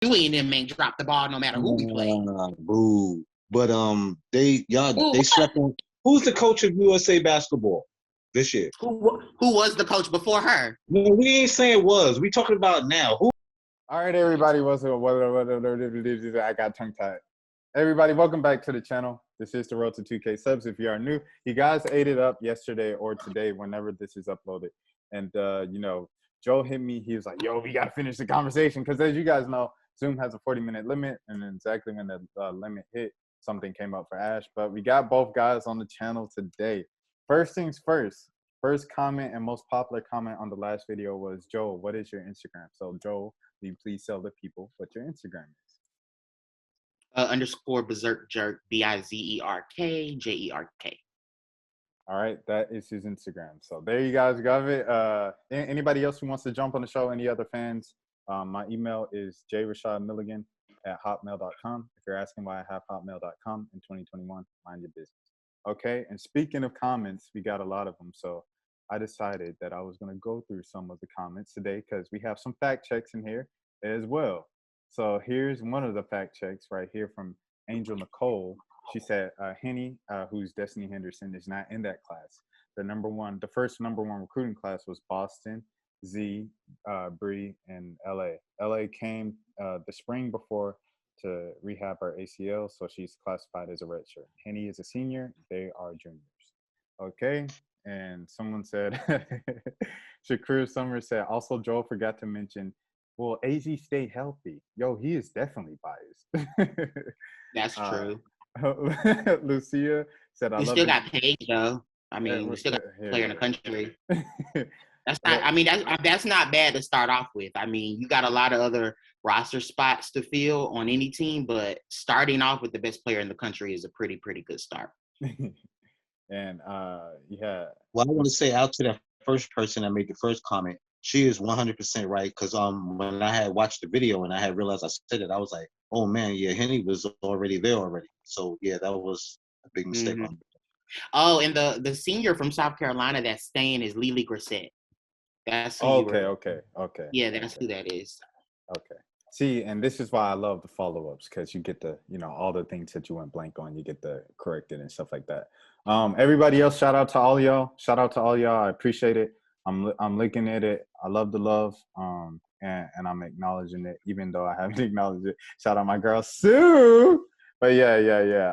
Dewey and them ain't drop the ball no matter who we play. Boo. But they slept on. Who's the coach of USA basketball this year? Who was the coach before her? No, we ain't saying was. We talking about now. Who? All right, everybody. I got tongue-tied. Everybody, welcome back to the channel. This is the Road to 2K subs. If you are new, you guys ate it up yesterday or today, whenever this is uploaded. And, Joe hit me. He was like, yo, we got to finish the conversation. Because as you guys know, Zoom has a 40-minute limit. And exactly when the limit hit, something came up for Ash. But we got both guys on the channel today. First things first. First comment and most popular comment on the last video was, Joel, what is your Instagram? So, Joel, will you please tell the people what your Instagram is? _ Berserk Jerk, BIZERK JERK. All right, that is his Instagram. So there you guys got it. Anybody else who wants to jump on the show, any other fans, my email is jrashadmilligan@hotmail.com. If you're asking why I have hotmail.com in 2021, mind your business. Okay, and speaking of comments, we got a lot of them. So I decided that I was going to go through some of the comments today because we have some fact checks in here as well. So here's one of the fact checks right here from Angel Nicole. She said, Henny, who's Destiny Henderson, is not in that class. The first number one recruiting class was Boston, Z, Bree, and LA. LA came the spring before to rehab her ACL, so she's classified as a redshirt. Henny is a senior. They are juniors. Okay. And someone said, Shakur Summers said, also Joel forgot to mention, will AZ stay healthy? Yo, he is definitely biased. That's true. Lucia said, we still got Paige, though. I mean, we still got a player in the country. That's not. I mean, that's not bad to start off with. I mean, you got a lot of other roster spots to fill on any team, but starting off with the best player in the country is a pretty good start. And well, I want to say out to that first person that made the first comment, she is 100% right, because when I had watched the video and I had realized I said it, I was like, oh man, yeah, Henny was already there already. So yeah, that was a big mistake on me. Oh, and the senior from South Carolina that's staying is Lily Grissett. That's who okay. Yeah, that's who that is. Okay. See, and this is why I love the follow-ups, because you get the, all the things that you went blank on, you get the corrected and stuff like that. Everybody else, shout out to all y'all. Shout out to all y'all. I appreciate it. I'm looking at it. I love the love. And I'm acknowledging it, even though I haven't acknowledged it. Shout out my girl Sue. But yeah.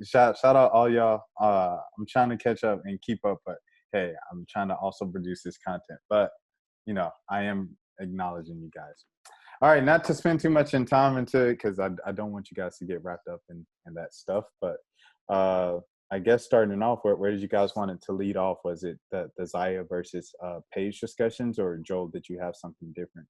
Shout out all y'all. I'm trying to catch up and keep up, but hey, I'm trying to also produce this content. But I am acknowledging you guys. All right, not to spend too much time into it, because I don't want you guys to get wrapped up in that stuff. But I guess starting off, where did you guys want it to lead off? Was it the Zaya versus Paige discussions, or Joel, did you have something different?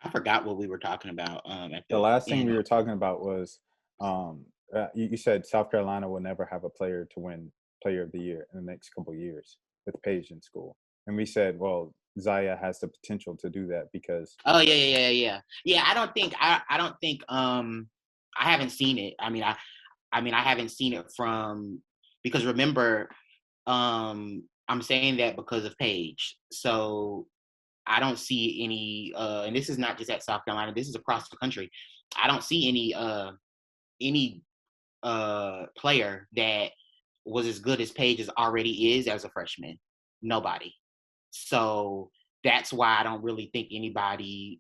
I forgot what we were talking about. The last thing we were talking about was you said South Carolina will never have a player to win Player of the Year in the next couple of years with Paige in school, and we said, well, Zaya has the potential to do that because. Oh yeah. I don't think I haven't seen it. I haven't seen it because remember, I'm saying that because of Paige. So I don't see any, and this is not just at South Carolina, this is across the country. I don't see any player that was as good as Paige already is as a freshman. Nobody. So that's why I don't really think anybody,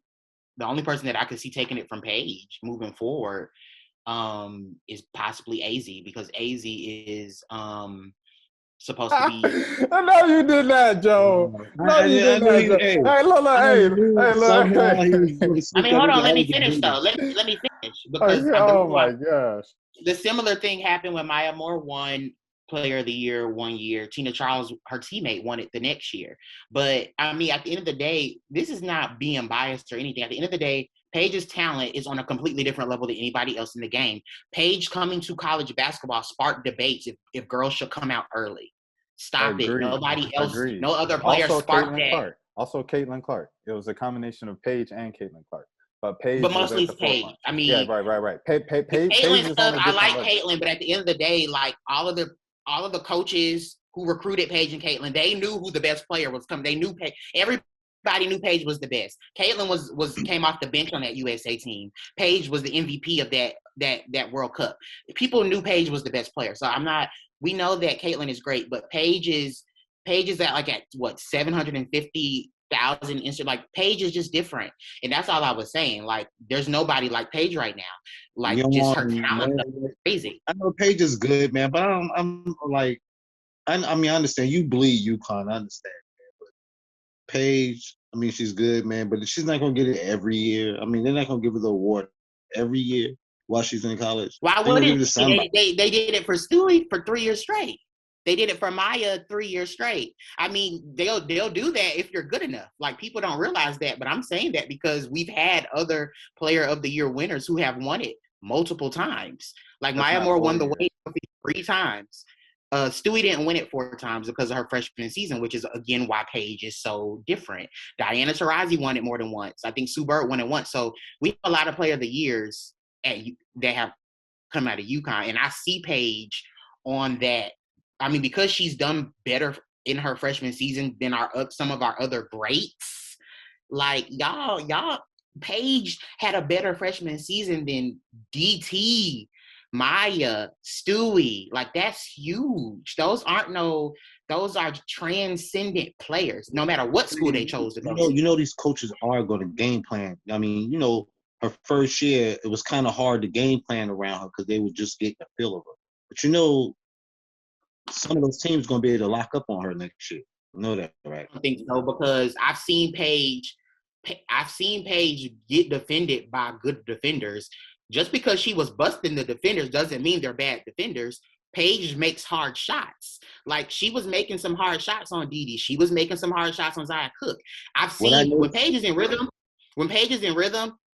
the only person that I could see taking it from Paige moving forward is possibly AZ, because AZ is supposed to be. No, you did not, Joe. No, you did not. Hey, look. I mean, hold on. Let me finish, though. Let me finish. Because oh, my gosh. The similar thing happened when Maya Moore won Player of the Year one year. Tina Charles, her teammate, won it the next year. But, I mean, at the end of the day, this is not being biased or anything. At the end of the day, Paige's talent is on a completely different level than anybody else in the game. Paige coming to college basketball sparked debates if girls should come out early. Stop it. Nobody else, no other player sparked that. Clark. Also Caitlin Clark. It was a combination of Paige and Caitlin Clark. But Paige, but mostly it's Paige. I mean, yeah, right. Caitlin stuff, I like Caitlin, but at the end of the day, like all of the coaches who recruited Paige and Caitlin, they knew who the best player was coming. They knew Paige. everybody knew Paige was the best. Caitlin was came off the bench on that USA team. Paige was the MVP of that World Cup. People knew Paige was the best player. So we know that Caitlin is great, but Paige is at what 750,000 like Paige is just different. And that's all I was saying. Like there's nobody like Paige right now. Like just her talent is crazy. I know Paige is good, man, but I'm like I mean I understand you bleed UConn, I understand. Paige, I mean, she's good, man, but she's not gonna get it every year. I mean, they're not gonna give her the award every year while she's in college. Why wouldn't they did it for Stewie for 3 years straight. They did it for Maya 3 years straight. I mean, they'll do that if you're good enough. Like people don't realize that, but I'm saying that because we've had other Player of the Year winners who have won it multiple times. Like Maya Moore won the Wade Trophy 3 times. Stewie didn't win it 4 times because of her freshman season, which is, again, why Paige is so different. Diana Taurasi won it more than once. I think Sue Bird won it once. So we have a lot of Player of the Years that have come out of UConn. And I see Paige on that. I mean, because she's done better in her freshman season than some of our other greats. Like, y'all, Paige had a better freshman season than DT, Maya, Stewie, like that's huge. Those are transcendent players, no matter what school they chose to go to. You know these coaches are going to game plan. I mean, her first year, it was kind of hard to game plan around her because they would just get the feel of her. But some of those teams going to be able to lock up on her next year. You know that, right? I don't think so because I've seen Paige get defended by good defenders. Just because she was busting the defenders doesn't mean they're bad defenders. Paige makes hard shots. Like she was making some hard shots on Dee Dee. She was making some hard shots on Zia Cook. I've seen when Paige is in rhythm,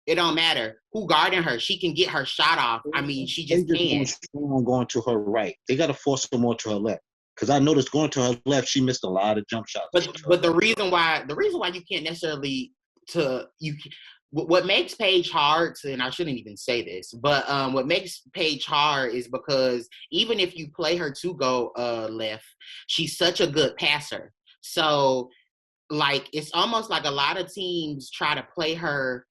it don't matter who guarding her. She can get her shot off. I mean, she just can. Going to her right. They got to force her more to her left. Because I noticed going to her left, she missed a lot of jump shots. But the reason why you can't necessarily what makes Paige hard and I shouldn't even say this, but what makes Paige hard is because even if you play her to go left, she's such a good passer. So like it's almost like a lot of teams try to play her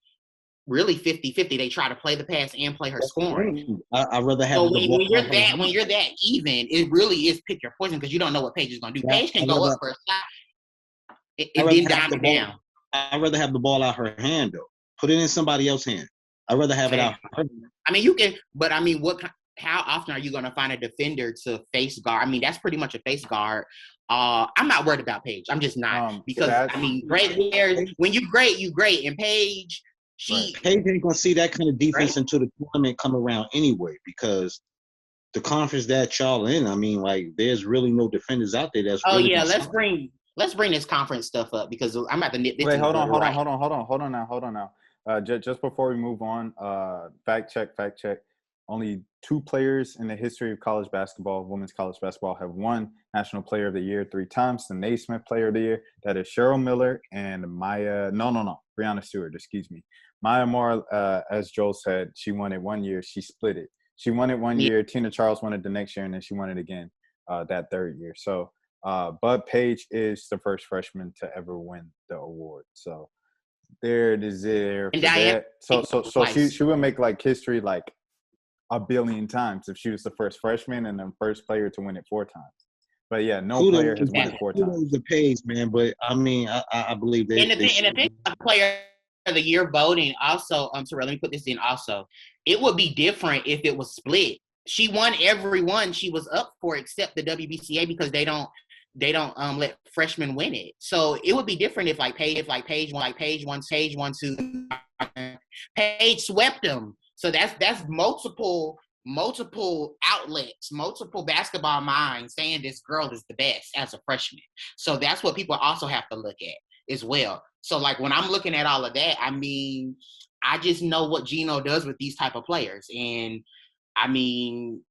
really 50-50. They try to play the pass and play her scoring. I'd rather have when you're that even, it really is pick your poison because you don't know what Paige is going to do. Paige can go up for a shot and then dive it down. I'd rather have the ball out her hand, though. Put it in somebody else's hand. I'd rather have it out her hand. I mean, you can, but I mean, how often are you going to find a defender to face guard? I mean, that's pretty much a face guard. I'm not worried about Paige. I'm just not. Because, I mean, great players, when you great, you great. And Paige, Paige ain't going to see that kind of defense until the tournament come around anyway because the conference that y'all in, I mean, like, there's really no defenders out there that's let's bring this conference stuff up because I'm at the nitpick. Wait, hold on now. Just before we move on, fact check. Only 2 players in the history of college basketball, women's college basketball, have won National Player of the Year 3 times. The Naismith Player of the Year, that is Cheryl Miller and Breanna Stewart, excuse me. Maya Moore, as Joel said, she won it 1 year. She split it. She won it 1 year. Tina Charles won it the next year, and then she won it again that 3rd year. So, but Paige is the first freshman to ever win the award. So there it is there. So she would make like history like a billion times if she was the first freshman and the first player to win it 4 times. But yeah, no player has won it 4 times. The Paige, man, but I mean, I believe they. And the thing of Player of the Year voting also, Terrell, let me put this in also. It would be different if it was split. She won every one she was up for except the WBCA because they don't let freshmen win it. So it would be different if Paige won 2. Paige swept them. So that's multiple outlets, multiple basketball minds saying this girl is the best as a freshman. So that's what people also have to look at as well. So like when I'm looking at all of that, I mean, I just know what Gino does with these type of players. And I mean,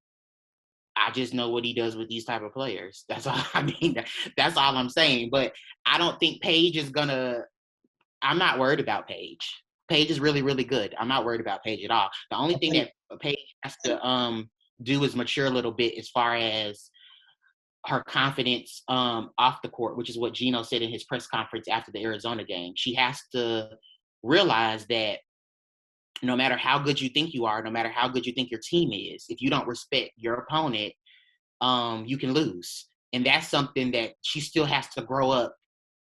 I just know what he does with these type of players. That's all I mean. That's all I'm saying. But I don't think Paige is I'm not worried about Paige. Paige is really, really good. I'm not worried about Paige at all. The only thing that Paige has to do is mature a little bit as far as her confidence off the court, which is what Gino said in his press conference after the Arizona game. She has to realize that no matter how good you think you are, no matter how good you think your team is, if you don't respect your opponent, you can lose. And that's something that she still has to grow up.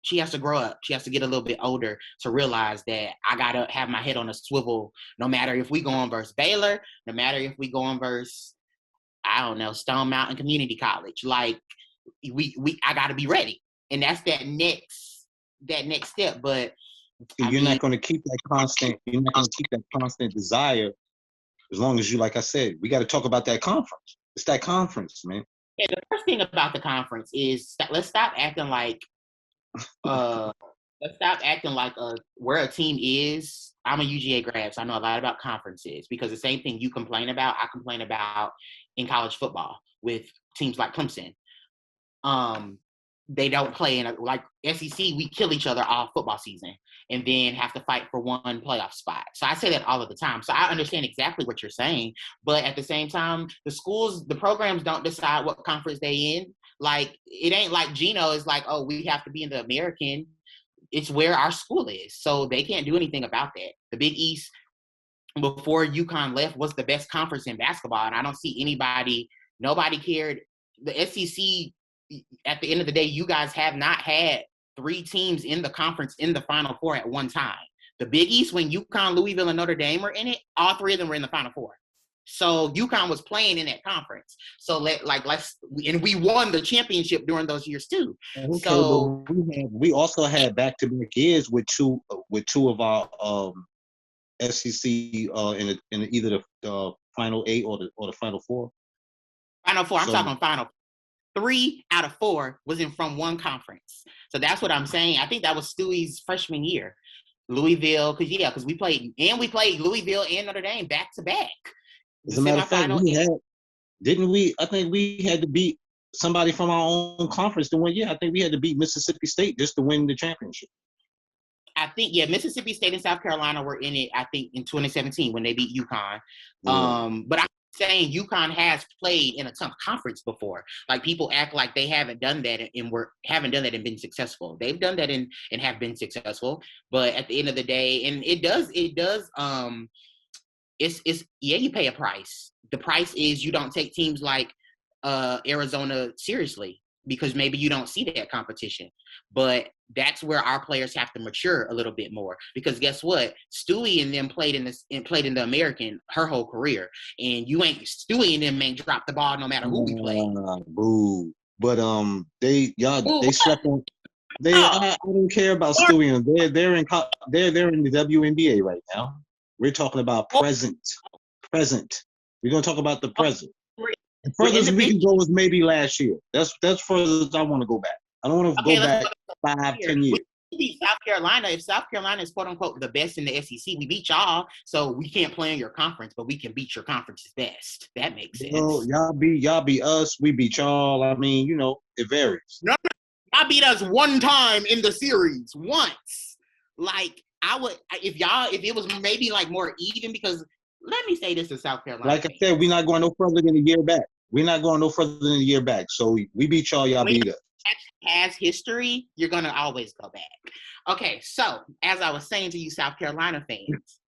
She has to grow up. She has to get a little bit older to realize that I got to have my head on a swivel, no matter if we go on versus Baylor, no matter if we go on versus, I don't know, Stone Mountain Community College. Like, I got to be ready. And that's that next step. But you're not going to keep that constant. You're not going to keep that constant desire as long as you, like I said, we got to talk about that conference. It's that conference, man. Yeah, the first thing about the conference is let's stop acting like where a team is. I'm a UGA grad, so I know a lot about conferences, because the same thing you complain about, I complain about in college football with teams like Clemson. They don't play in like SEC. We kill each other all football season and then have to fight for one playoff spot. So I say that all of the time. So I understand exactly what you're saying, but at the same time, the programs don't decide what conference they in. Like, it ain't like Gino is like, oh, we have to be in the American. It's where our school is. So they can't do anything about that. The Big East, before UConn left, was the best conference in basketball. And I don't see nobody cared. The SEC, at the end of the day, you guys have not had 3 teams in the conference in the Final Four at one time. The Big East, when UConn, Louisville, and Notre Dame were in it, all 3 of them were in the Final Four. So UConn was playing in that conference. So we won the championship during those years too. Okay, so but we also had back-to-back years with two of our SEC in either the Final 8 or the Final 4. Final 4. I'm talking Final 3 out of 4 was from one conference. So that's what I'm saying. I think that was Stewie's freshman year. Louisville, because we played Louisville and Notre Dame back to back. As a matter of fact, I think we had to beat somebody from our own conference the one year. I think we had to beat Mississippi State just to win the championship. I think, Mississippi State and South Carolina were in it, I think, in 2017 when they beat UConn. But I'm saying UConn has played in a tough conference before. Like, people act like they haven't done that and been successful. They've done that and have been successful. But at the end of the day, and it does you pay a price. The price is you don't take teams like Arizona seriously, because maybe you don't see that competition. But that's where our players have to mature a little bit more, because guess what? Stewie and them played in the American her whole career, and Stewie and them ain't dropped the ball no matter who we play. Boo. But they slept on. I don't care about Stewie and them. They're in the WNBA right now. We're talking about present. We're gonna talk about the present. The furthest we can go is maybe last year. That's furthest I want to go back. I don't want to go back 5-10 years. We beat South Carolina. If South Carolina is quote unquote the best in the SEC, we beat y'all. So we can't play in your conference, but we can beat your conference's best. That makes sense. Y'all beat us. We beat y'all. I mean, it varies. No, y'all beat us one time in the series. Once. Like, if it was maybe like more even, because let me say this to South Carolina. Like I said, we're not going no further than a year back. We're not going no further than a year back. So we beat y'all beat us. As history, you're going to always go back. Okay, so as I was saying to you South Carolina fans,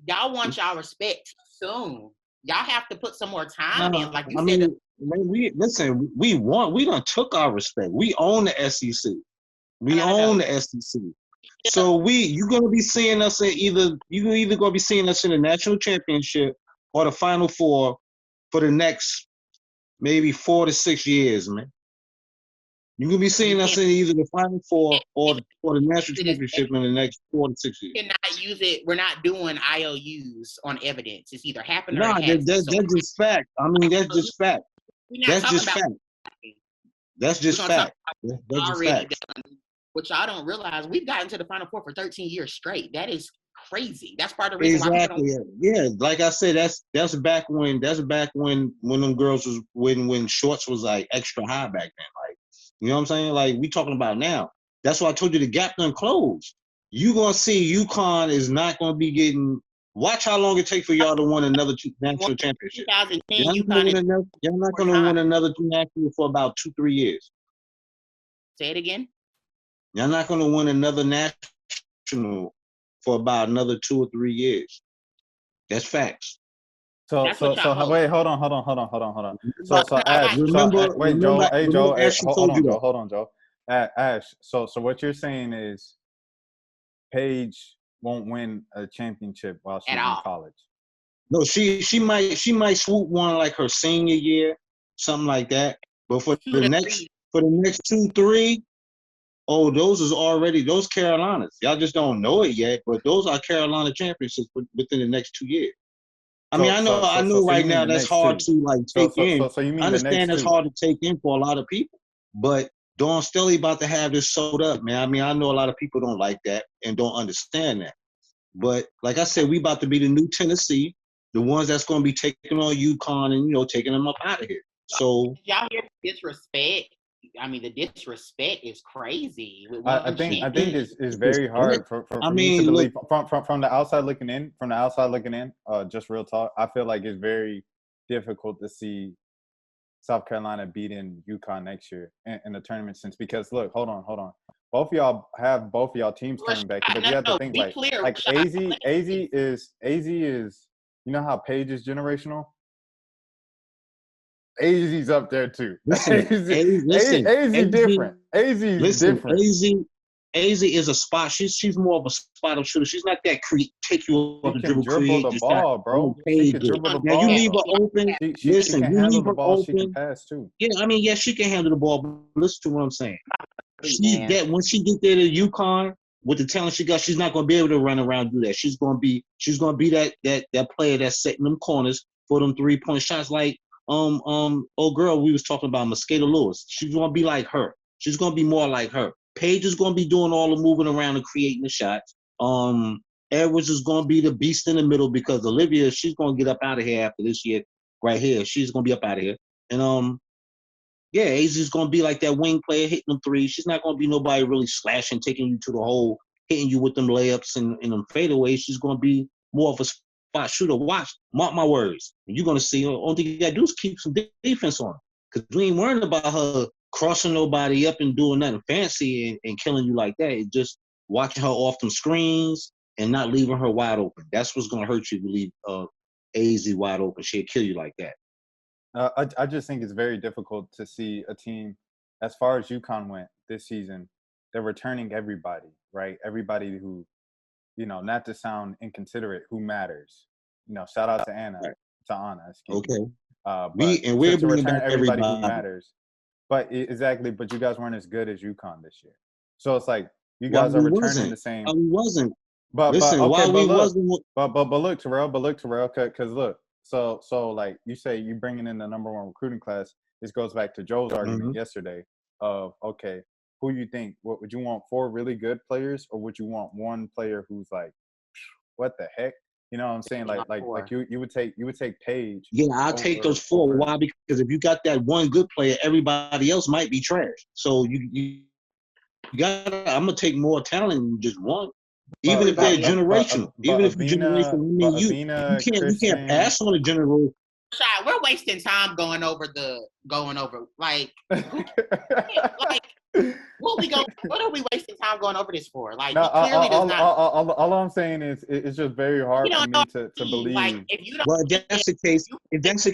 y'all want y'all respect soon. Y'all have to put some more time in. Like you said. We won. We done took our respect. We own the SEC. We own the SEC. So you're gonna be seeing us you're either gonna be seeing us in the national championship or the Final Four for the next maybe 4 to 6 years, man. You're gonna be seeing us in either the Final Four or the national championship in the next 4 to 6 years. You cannot use it. We're not doing IOUs on evidence. It's either happened or it hasn't. That's just fact. I mean, that's just fact. That's just fact. That's just fact. That's just fact. What y'all don't realize, we've gotten to the Final Four for 13 years straight. That is crazy. That's part of the reason why. Yeah. Like I said, that's back when them girls was when shorts was like extra high back then. Like, you know what I'm saying? Like, we talking about now. That's why I told you the gap done closed. You gonna see UConn is not gonna be getting Watch how long it takes for y'all to win another national championship. 2010, UConn Y'all not going to win another national for about 2-3 years. Say it again. Y'all not going to win another national for about another 2 or 3 years. That's facts. So wait, hold on. So Ash, wait, Joel. Hey, Joel. Hey, hold on, Joel. Ash. So what you're saying is, Paige won't win a championship while she's in college. No, she might swoop one like her senior year, something like that. But for the next 2-3, oh, those is already those Carolinas. Y'all just don't know it yet, but those are Carolina championships within the next 2 years. I mean, I know right now that's hard to like take in. So you mean I understand that's 2? hard to take in for a lot of people, but Dawn Stelly about to have this sold up, man. I mean, I know a lot of people don't like that and don't understand that. But like I said, we about to be the new Tennessee, the ones that's going to be taking on UConn and, taking them up out of here. So y'all hear disrespect? I mean, the disrespect is crazy. I think it's very hard for me to believe from the outside looking in. From the outside looking in, just real talk. I feel like it's very difficult to see South Carolina beating UConn next year in the tournament because look, hold on. Both of y'all teams coming back, but you have to think like AZ is you know how Paige is generational? AZ's up there too. AZ different. AZ is different. AZ is a spot. She's more of a spot shooter. She's not that take you up the dribble, create the ball, bro. She can dribble the ball. Now you leave her open. Listen, you leave her open. She can pass too. Yeah, I mean, yeah, she can handle the ball. But listen to what I'm saying. When she get there to UConn with the talent she got, she's not going to be able to run around and do that. She's going to be that player that's setting them corners for them 3-point shots. Like old girl we was talking about, Mosqueda Lewis. She's going to be like her. She's going to be more like her. Paige is going to be doing all the moving around and creating the shots. Edwards is going to be the beast in the middle because Olivia, she's going to get up out of here after this year right here. She's going to be up out of here. And yeah, AZ's going to be like that wing player hitting them threes. She's not going to be nobody really slashing, taking you to the hole, hitting you with them layups and them fadeaways. She's going to be more of a spot shooter. Watch, mark my words. You're going to see her. Only thing you got to do is keep some defense on her because we ain't worrying about her crossing nobody up and doing nothing fancy and killing you like that. It's just watching her off them screens and not leaving her wide open. That's what's going to hurt you if you leave AZ wide open. She'll kill you like that. I just think it's very difficult to see a team, as far as UConn went this season, they're returning everybody, right? Everybody who, not to sound inconsiderate, who matters. Shout out to Anna, to Anna. Okay. We're bringing back everybody who matters. But exactly, but you guys weren't as good as UConn this year. So it's like you guys are returning the same. We wasn't. But listen, okay, why we look, wasn't? But look, Terrell, because look, so like you say, you bringing in the number 1 recruiting class. This goes back to Joel's argument yesterday of, okay, who you think? What would you want? 4 really good players, or would you want 1 player who's like, what the heck? You know what I'm saying? Like you would take Paige. Yeah, I'll take those 4. Why? Because if you got that 1 good player, everybody else might be trash. So you got. I'm gonna take more talent than just 1. Even if they're generational. Even if you're generational, you can't pass on a generation. We're wasting time going over like what are we wasting time going over this for? Like, no, clearly does not. All I'm saying is it's just very hard for me to believe. Like, if that's the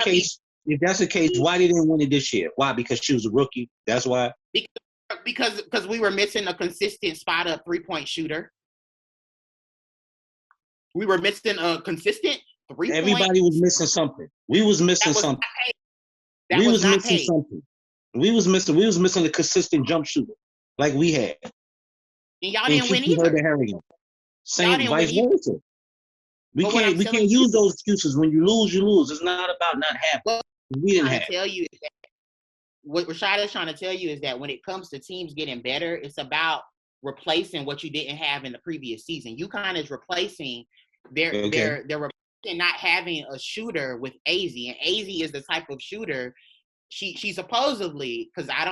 case, why they didn't win it this year? Why? Because she was a rookie. That's why. Because we were missing a consistent spot up 3-point shooter. We were missing a consistent 3-point. Everybody was missing something. We was missing something. We was missing something. We was missing a consistent jump shooter like we had. And y'all didn't win either. Same vice versa. We can't use those excuses. When you lose, you lose. It's not about not having. We didn't have. What Rashad is trying to tell you is that when it comes to teams getting better, it's about replacing what you didn't have in the previous season. UConn is replacing they're replacing not having a shooter with AZ, and AZ is the type of shooter she supposedly, because I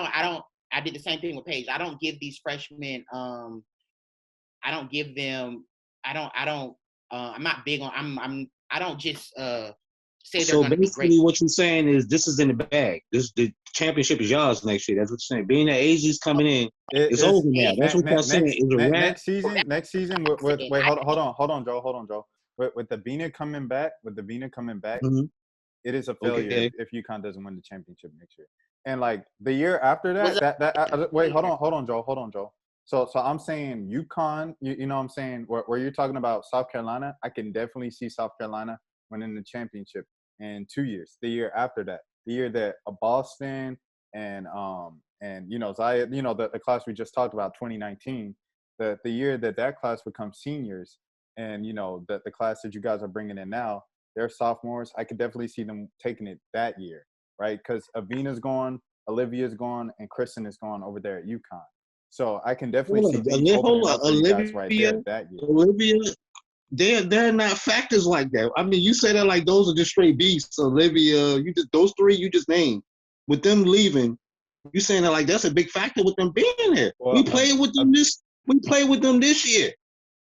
did the same thing with Paige. I don't give these freshmen I don't I'm not big on. I don't just say they're So going to be great. basically, what you're saying is this is in the bag. The championship is yours next year. That's what you're saying. Being that AG's coming in, it's over now. That's what y'all saying. Is a wrap. Next season with wait, hold on, Joe. With the Vina coming back, Mm-hmm. it is a failure Okay. if UConn doesn't win the championship next year. And like the year after Was that, wait, hold on, Joe. So I'm saying UConn, you know what I'm saying, where you're talking about South Carolina, I can definitely see South Carolina winning the championship in 2 years. The year after that, the year that Boston and you know Zaya, you know the class we just talked about, 2019, the year that class becomes seniors, and you know the class that you guys are bringing in now, they're sophomores. I could definitely see them taking it that year, right? Because Avina's gone, Olivia's gone, and Kristen is gone over there at UConn. So I can definitely see things opening up for you guys right there that year. Olivia, they're not factors like that. I mean, you say that like those are just straight beasts. Olivia, you just those three you just named. With them leaving, you saying that like that's a big factor with them being here. Well, We played with them this year.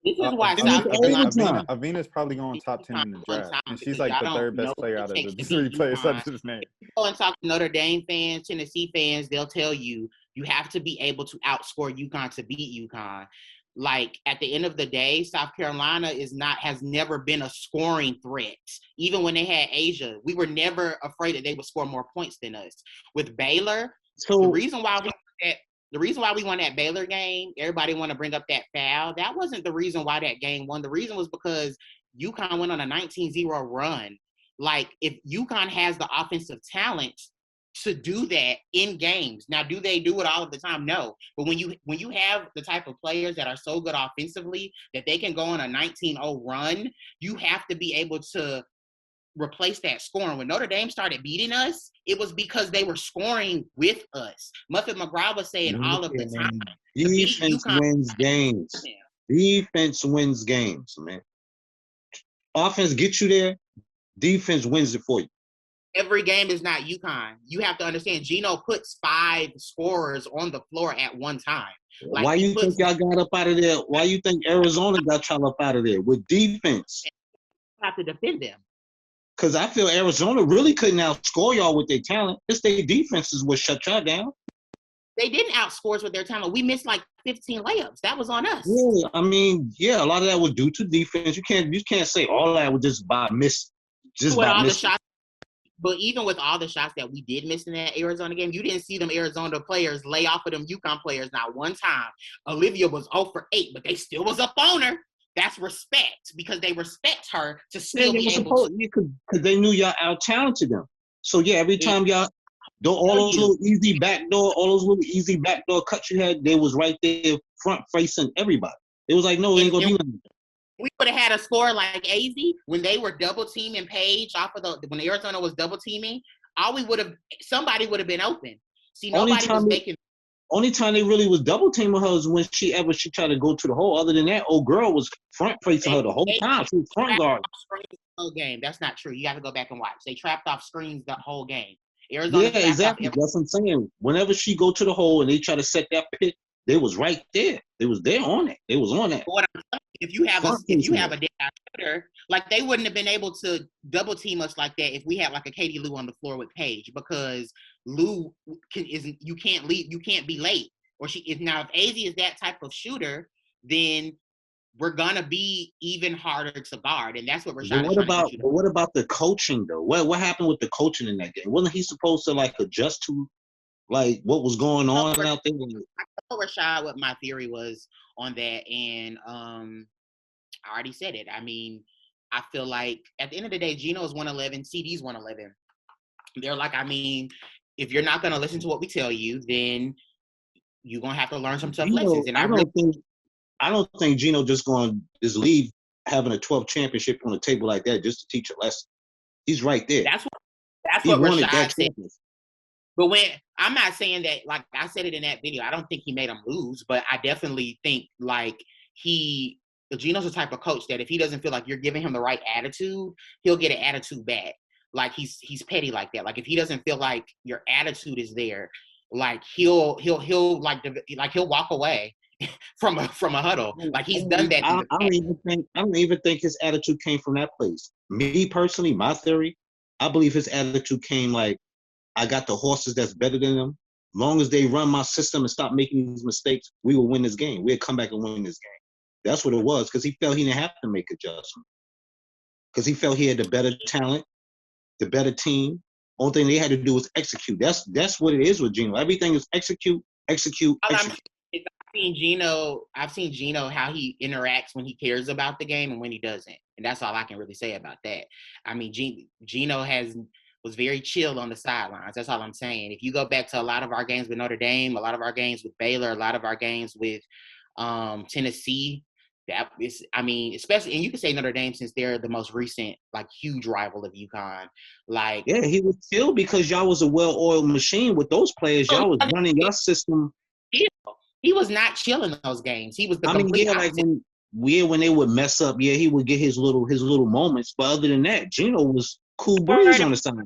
This is why South Carolina. Avina's probably going top 10 in the one draft, time and she's because like y'all the don't third know best player what out it of takes the to beat three players I UConn. just named. You go and talk to Notre Dame fans, Tennessee fans, they'll tell you you have to be able to outscore UConn to beat UConn. Like at the end of the day, South Carolina has never been a scoring threat. Even when they had Asia, we were never afraid that they would score more points than us. With Baylor, the reason why we won that Baylor game, everybody want to bring up that foul. That wasn't the reason why that game won. The reason was because UConn went on a 19-0 run. Like, if UConn has the offensive talent to do that in games. Now, do they do it all of the time? No. But when you have the type of players that are so good offensively that they can go on a 19-0 run, you have to be able to replace that scoring. When Notre Dame started beating us, it was because they were scoring with us. Muffet McGraw was saying all of the time. Defense wins games. Defense wins games, man. Offense gets you there. Defense wins it for you. Every game is not UConn. You have to understand, Gino puts 5 scorers on the floor at one time. Like, why you think y'all got up out of there? Why you think Arizona got y'all up out of there with defense? You have to defend them. Because I feel Arizona really couldn't outscore y'all with their talent. It's their defenses what shut y'all down. They didn't outscore us with their talent. We missed like 15 layups. That was on us. Yeah, I mean, yeah, a lot of that was due to defense. You can't say all that was just by miss. Just with by all miss. The shots, but even with all the shots that we did miss in that Arizona game, you didn't see them Arizona players lay off of them UConn players not one time. Olivia was 0 for 8, but they still was up on her. That's respect, because they respect her to still be able to. Because they knew y'all out-talented them. So, yeah, every time y'all, all those little easy backdoor cuts you had, they was right there front-facing everybody. It was like, no, it ain't going to be nothing. We would have had a score like AZ when they were double teaming Paige when Arizona was double teaming. Somebody would have been open. See, nobody was making. Only time they really was double teaming her was when she tried to go to the hole. Other than that, old girl was front facing her the whole time. She was front guard. The whole game. That's not true. You got to go back and watch. They trapped off screens the whole game. Arizona. Yeah, exactly. That's what I'm saying. Whenever she go to the hole and they try to set that pick, they was right there. They was there on it. They was on that. What I'm saying, if you have a dead shooter, like they wouldn't have been able to double team us like that if we had like a Katie Lou on the floor with Paige, because Lou you can't be late. Or now if AZ is that type of shooter, then we're gonna be even harder to guard, and that's what Rashad is trying to get you to. But what about the coaching though? What happened with the coaching in that game? Wasn't he supposed to like adjust to like what was going on out there? I told Rashad what my theory was on that, and I already said it. I mean, I feel like at the end of the day, Gino's 111, CD's 111. They're like, I mean, if you're not gonna listen to what we tell you, then you're gonna have to learn some tough lessons. And I don't think Gino just going to just leave having a 12th championship on the table like that just to teach a lesson. He's right there. That's what Rashad said. But I'm not saying that, like I said it in that video, I don't think he made him lose, but I definitely think like Gino's the type of coach that if he doesn't feel like you're giving him the right attitude, he'll get an attitude back. Like he's petty like that. Like if he doesn't feel like your attitude is there, like he'll walk away from a huddle. Like he's done that. I don't even think his attitude came from that place. Me personally, my theory, I believe his attitude came like, I got the horses that's better than them. Long as they run my system and stop making these mistakes, we will win this game. We'll come back and win this game. That's what it was, because he felt he didn't have to make adjustments. Because he felt he had the better talent, the better team. Only thing they had to do was execute. That's what it is with Geno. Everything is execute. I've seen Geno, how he interacts when he cares about the game and when he doesn't. And that's all I can really say about that. I mean, Geno was very chill on the sidelines. That's all I'm saying. If you go back to a lot of our games with Notre Dame, a lot of our games with Baylor, a lot of our games with Tennessee, that is, I mean, especially, and you can say Notre Dame since they're the most recent, like, huge rival of UConn. Like, yeah, he was chill because y'all was a well-oiled machine with those players. Y'all was running your system. He was not chill in those games. He was the complete opposite. Like when they would mess up, yeah, he would get his little moments. But other than that, Geno was cool breeze on the sideline.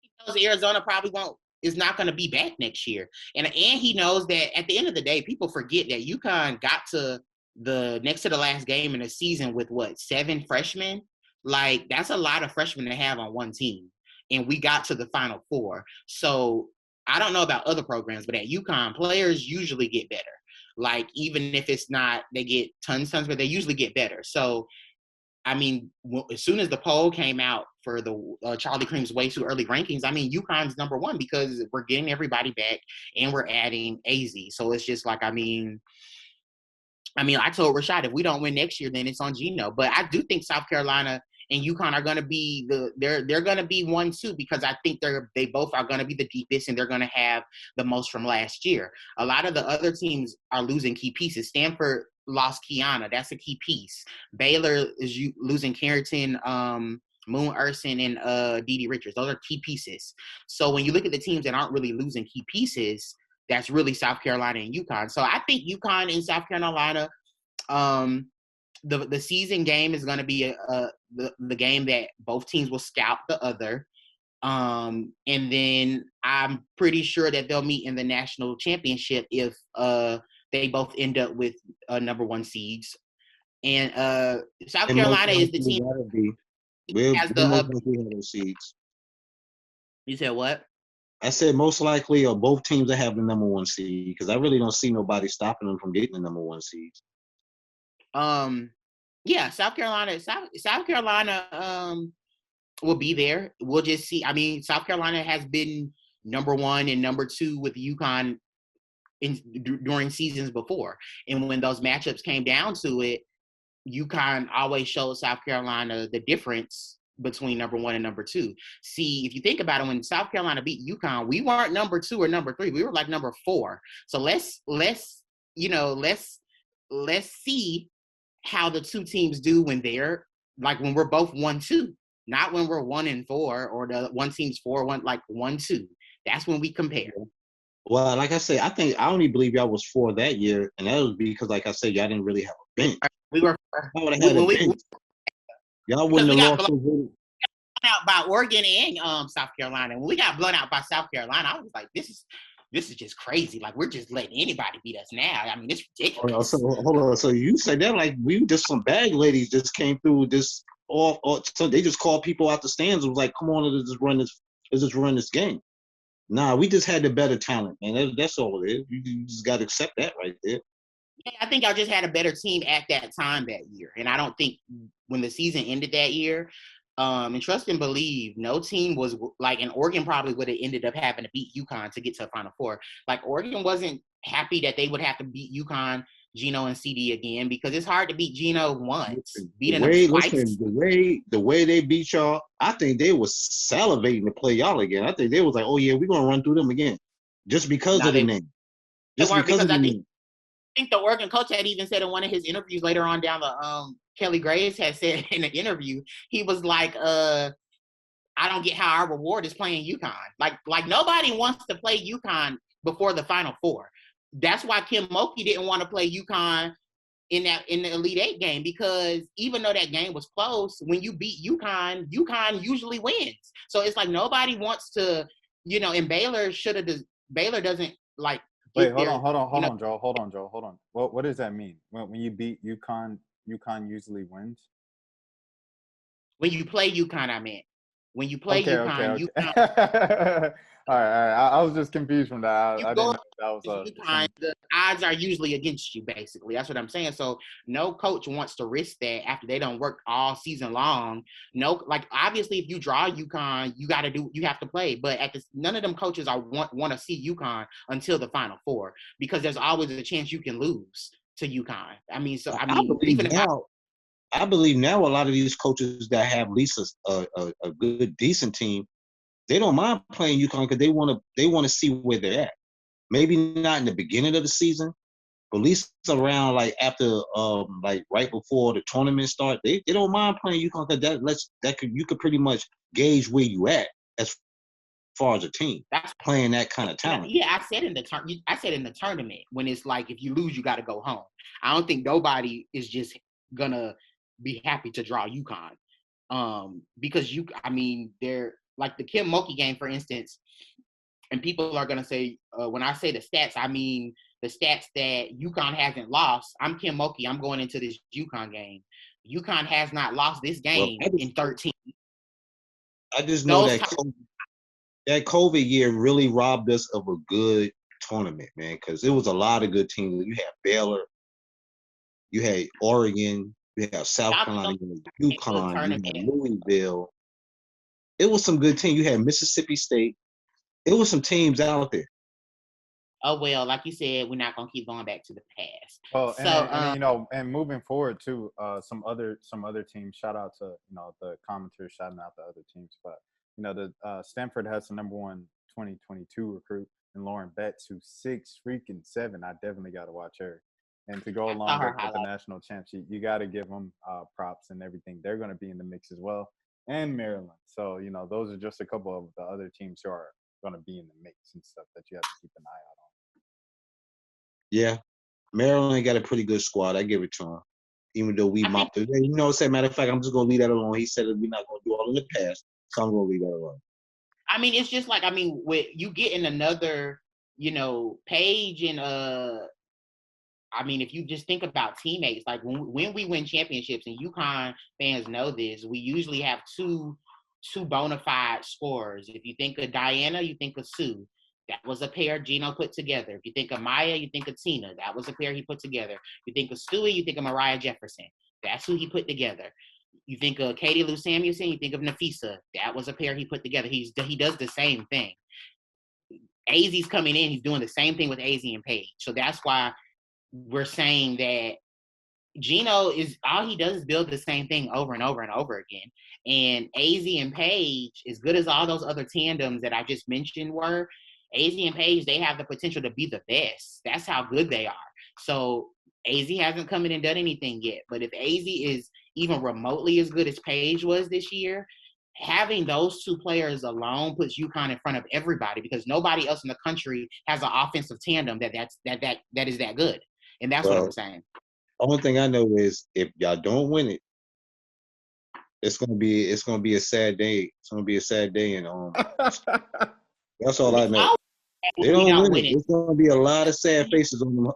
He knows Arizona probably is not going to be back next year, and he knows that at the end of the day, people forget that UConn got to the next to the last game in the season with 7 freshmen. Like, that's a lot of freshmen to have on one team, and we got to the Final Four. So I don't know about other programs, but at UConn, players usually get better. Like, even if it's not, they get tons, but they usually get better. So, I mean, as soon as the poll came out for the Charlie Cream's way too early rankings, I mean, UConn's number 1 because we're getting everybody back and we're adding AZ. So it's just like, I mean, I told Rashad, if we don't win next year, then it's on Geno. But I do think South Carolina and UConn are going to be they're going to be 1-2 because I think they both are going to be the deepest and they're going to have the most from last year. A lot of the other teams are losing key pieces. Stanford lost Kiana. That's a key piece. Baylor is losing Carrington, Moon Urson, and Dee Richards. Those are key pieces. So when you look at the teams that aren't really losing key pieces, that's really South Carolina and UConn. So I think UConn and South Carolina, the season game is going to be the game that both teams will scout the other. And then I'm pretty sure that they'll meet in the national championship if they both end up with number 1 seeds. And South Carolina is the team that has the seeds. You said what? I said most likely are both teams that have the number 1 seed because I really don't see nobody stopping them from getting the number 1 seeds. Yeah, South Carolina will be there. We'll just see. I mean, South Carolina has been number 1 and number 2 with UConn during seasons before. And when those matchups came down to it, UConn always showed South Carolina the difference between number 1 and number 2. See, if you think about it, when South Carolina beat UConn, we weren't number 2 or number 3. We were like number 4. So let's see how the two teams do when we're both 1-2, not when we're 1-4 or the one team's 4-1, like 1-2. That's when we compare. Well, like I said, I only believe y'all was 4 that year, and that was because, like I said, y'all didn't really have a bench. We were. Y'all would have had a bench. Y'all wouldn't have lost. Out by Oregon and South Carolina. When we got blown out by South Carolina, I was like, this is just crazy. Like, we're just letting anybody beat us now. I mean, it's ridiculous. So hold on. So you said that like we just some bag ladies just came through this so they just called people out the stands and was like, come on, let's just run this game. Nah, we just had the better talent, man. That's all it is. You just got to accept that right there. Yeah, I think I just had a better team at that time that year. And I don't think when the season ended that year, and trust and believe, no team was like, and Oregon probably would have ended up having to beat UConn to get to the Final Four. Like, Oregon wasn't happy that they would have to beat UConn, Geno, and CD again because it's hard to beat Geno once. Beating them twice. The way they beat y'all, I think they was salivating to play y'all again. I think they was like, oh yeah, we're gonna run through them again, just because of the name. Just because of the name. I think the Oregon coach had even said in one of his interviews later on down the Kelly Graves had said in an interview, he was like, I don't get how our reward is playing UConn. Like nobody wants to play UConn before the Final Four. That's why Kim Mulkey didn't want to play UConn in the Elite Eight game because even though that game was close, when you beat UConn usually wins. So it's like nobody wants to, and Baylor doesn't like Wait, get hold there. on, hold on, You hold know, on, Joel. Hold on, Joel. Hold on. What does that mean? When you beat UConn, UConn usually wins? when you play UConn, I meant when you play Okay, okay, UConn, okay. UConn, All right. I was just confused from that. you I go didn't know if that was the UConn, same. the odds are usually against you. Basically, that's what I'm saying. So no coach wants to risk that after they don't work all season long. No, like obviously, if you draw UConn, you have to play. But none of them coaches want to see UConn until the Final Four because there's always a chance you can lose to UConn. I I mean, believe even if now. I believe now a lot of these coaches that have at least a good decent team, they don't mind playing UConn because they want to see where they're at. Maybe not in the beginning of the season, but at least around like after like right before the tournament start, they don't mind playing UConn because you could pretty much gauge where you at as far as a team that's playing that kind of talent. yeah, I said in the tournament when it's like if you lose, you got to go home. I don't think nobody is just gonna be happy to draw UConn, because they're like the Kim Mulkey game, for instance, and people are gonna say when I say the stats, I mean the stats that UConn hasn't lost. I'm Kim Mulkey. I'm going into this UConn game. UConn has not lost this Well, game in 13. I just know Those that type that COVID year really robbed us of a good tournament, man, because it was a lot of good teams. You had Baylor, you had Oregon, you had South South Carolina, Carolina you had good UConn, you had tournament. Louisville. It was some good teams. You had Mississippi State. It was some teams out there. Oh well, like you said, we're not gonna keep going back to the past. Well, and So then, and then and moving forward too, some other teams. Shout out to the commenters shouting out the other teams, but the Stanford has the number one 2022 recruit and Lauren Betts, who's 6'7". I definitely got to watch her, and to go I saw along her with the highlight. national champs, you got to give them props and everything. They're going to be in the mix as well, and Maryland. So those are just a couple of the other teams who are going to be in the mix and stuff that you have to keep an eye out on. Yeah, Maryland got a pretty good squad. I give it to them. Even though we I think mopped it. As a matter of fact, I'm just going to leave that alone. He said that we're not going to do all in the past, so I'm going to leave that alone. it's just like with you getting another, Page and if you just think about teammates, like when we win championships, and UConn fans know this, we usually have two bona fide scorers. If you think of Diana, you think of Sue. That was a pair Gino put together. If you think of Maya, you think of Tina. That was a pair he put together. You think of Stewie, you think of Mariah Jefferson. That's who he put together. You think of Katie Lou Samuelson, you think of Nafisa. That was a pair he put together. He does the same thing. AZ's coming in, he's doing the same thing with AZ and Paige. So that's why we're saying that Gino is all he does is build the same thing over and over and over again. And AZ and Paige, as good as all those other tandems that I just mentioned were, AZ and Paige, they have the potential to be the best. That's how good they are. So AZ hasn't come in and done anything yet. But if AZ is even remotely as good as Paige was this year, having those two players alone puts UConn in front of everybody because nobody else in the country has an offensive tandem that is that good. And that's what I'm Well, saying. only thing I know is if y'all don't win it, it's gonna be a sad day. It's gonna be a sad day, and that's all I It's know. always They when we don't don't win win it. it. There's gonna be a lot of sad faces on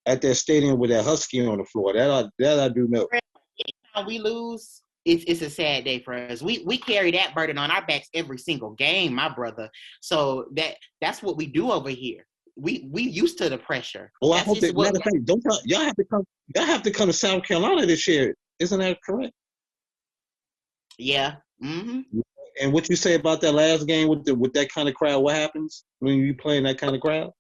at that stadium with that Husky on the floor. That I do know. Anytime we lose, it's a sad day for us. We carry that burden on our backs every single game, my brother. So that's what we do over here. We used to the pressure. Oh, I That's hope just that. what. Matter of fact, don't y'all have to come. Y'all have to come to South Carolina this year. Isn't that correct? Yeah. Mm-hmm. And what you say about that last game with that kind of crowd? What happens when you play in that kind of crowd?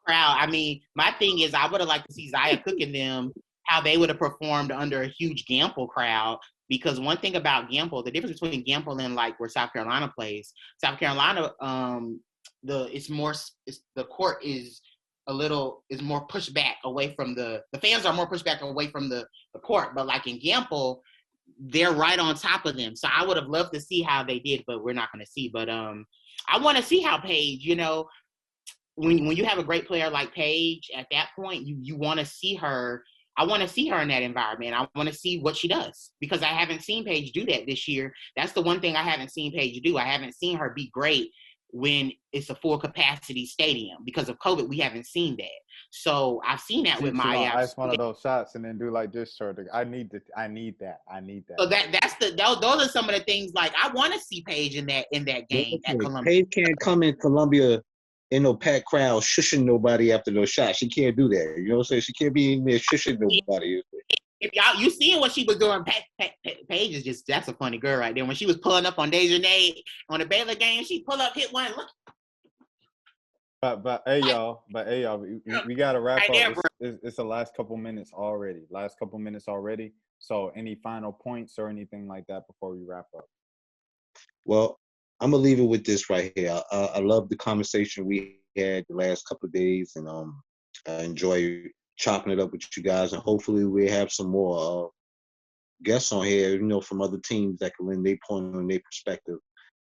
Crowd. My thing is, I would have liked to see Zaya Cook and them how they would have performed under a huge Gamble crowd. Because one thing about Gamble, the difference between Gamble and like where South Carolina plays, South Carolina, the court is more pushed back away from the fans are more pushed back away from the court. But like in Gamble, they're right on top of them. So I would have loved to see how they did, but we're not going to see. But I want to see how Paige, when you have a great player like Paige, at that point, you want to see her. I want to see her in that environment. I want to see what she does because I haven't seen Paige do that this year. That's the one thing I haven't seen Paige do. I haven't seen her be great when it's a full capacity stadium. Because of COVID, we haven't seen that. So I've seen that with She Maya. gonna ice one of those shots and then do like this sort of. I need that. So those are some of the things, like, I want to see Paige in that game at Columbia. Paige can't come in Columbia in no packed crowd shushing nobody after those shots. She can't do that. You know what I'm saying? She can't be in there shushing nobody. If y'all, you seeing what she was doing, Paige is just, that's a funny girl right there. When she was pulling up on Dejanay on the Baylor game, she pull up, hit one, look. But hey y'all, we gotta wrap Right up. It's the last couple minutes already. So any final points or anything like that before we wrap up? Well, I'm gonna leave it with this right here. I love the conversation we had the last couple of days, and I enjoy chopping it up with you guys, and hopefully we have some more guests on here, you know, from other teams that can lend their point and their perspective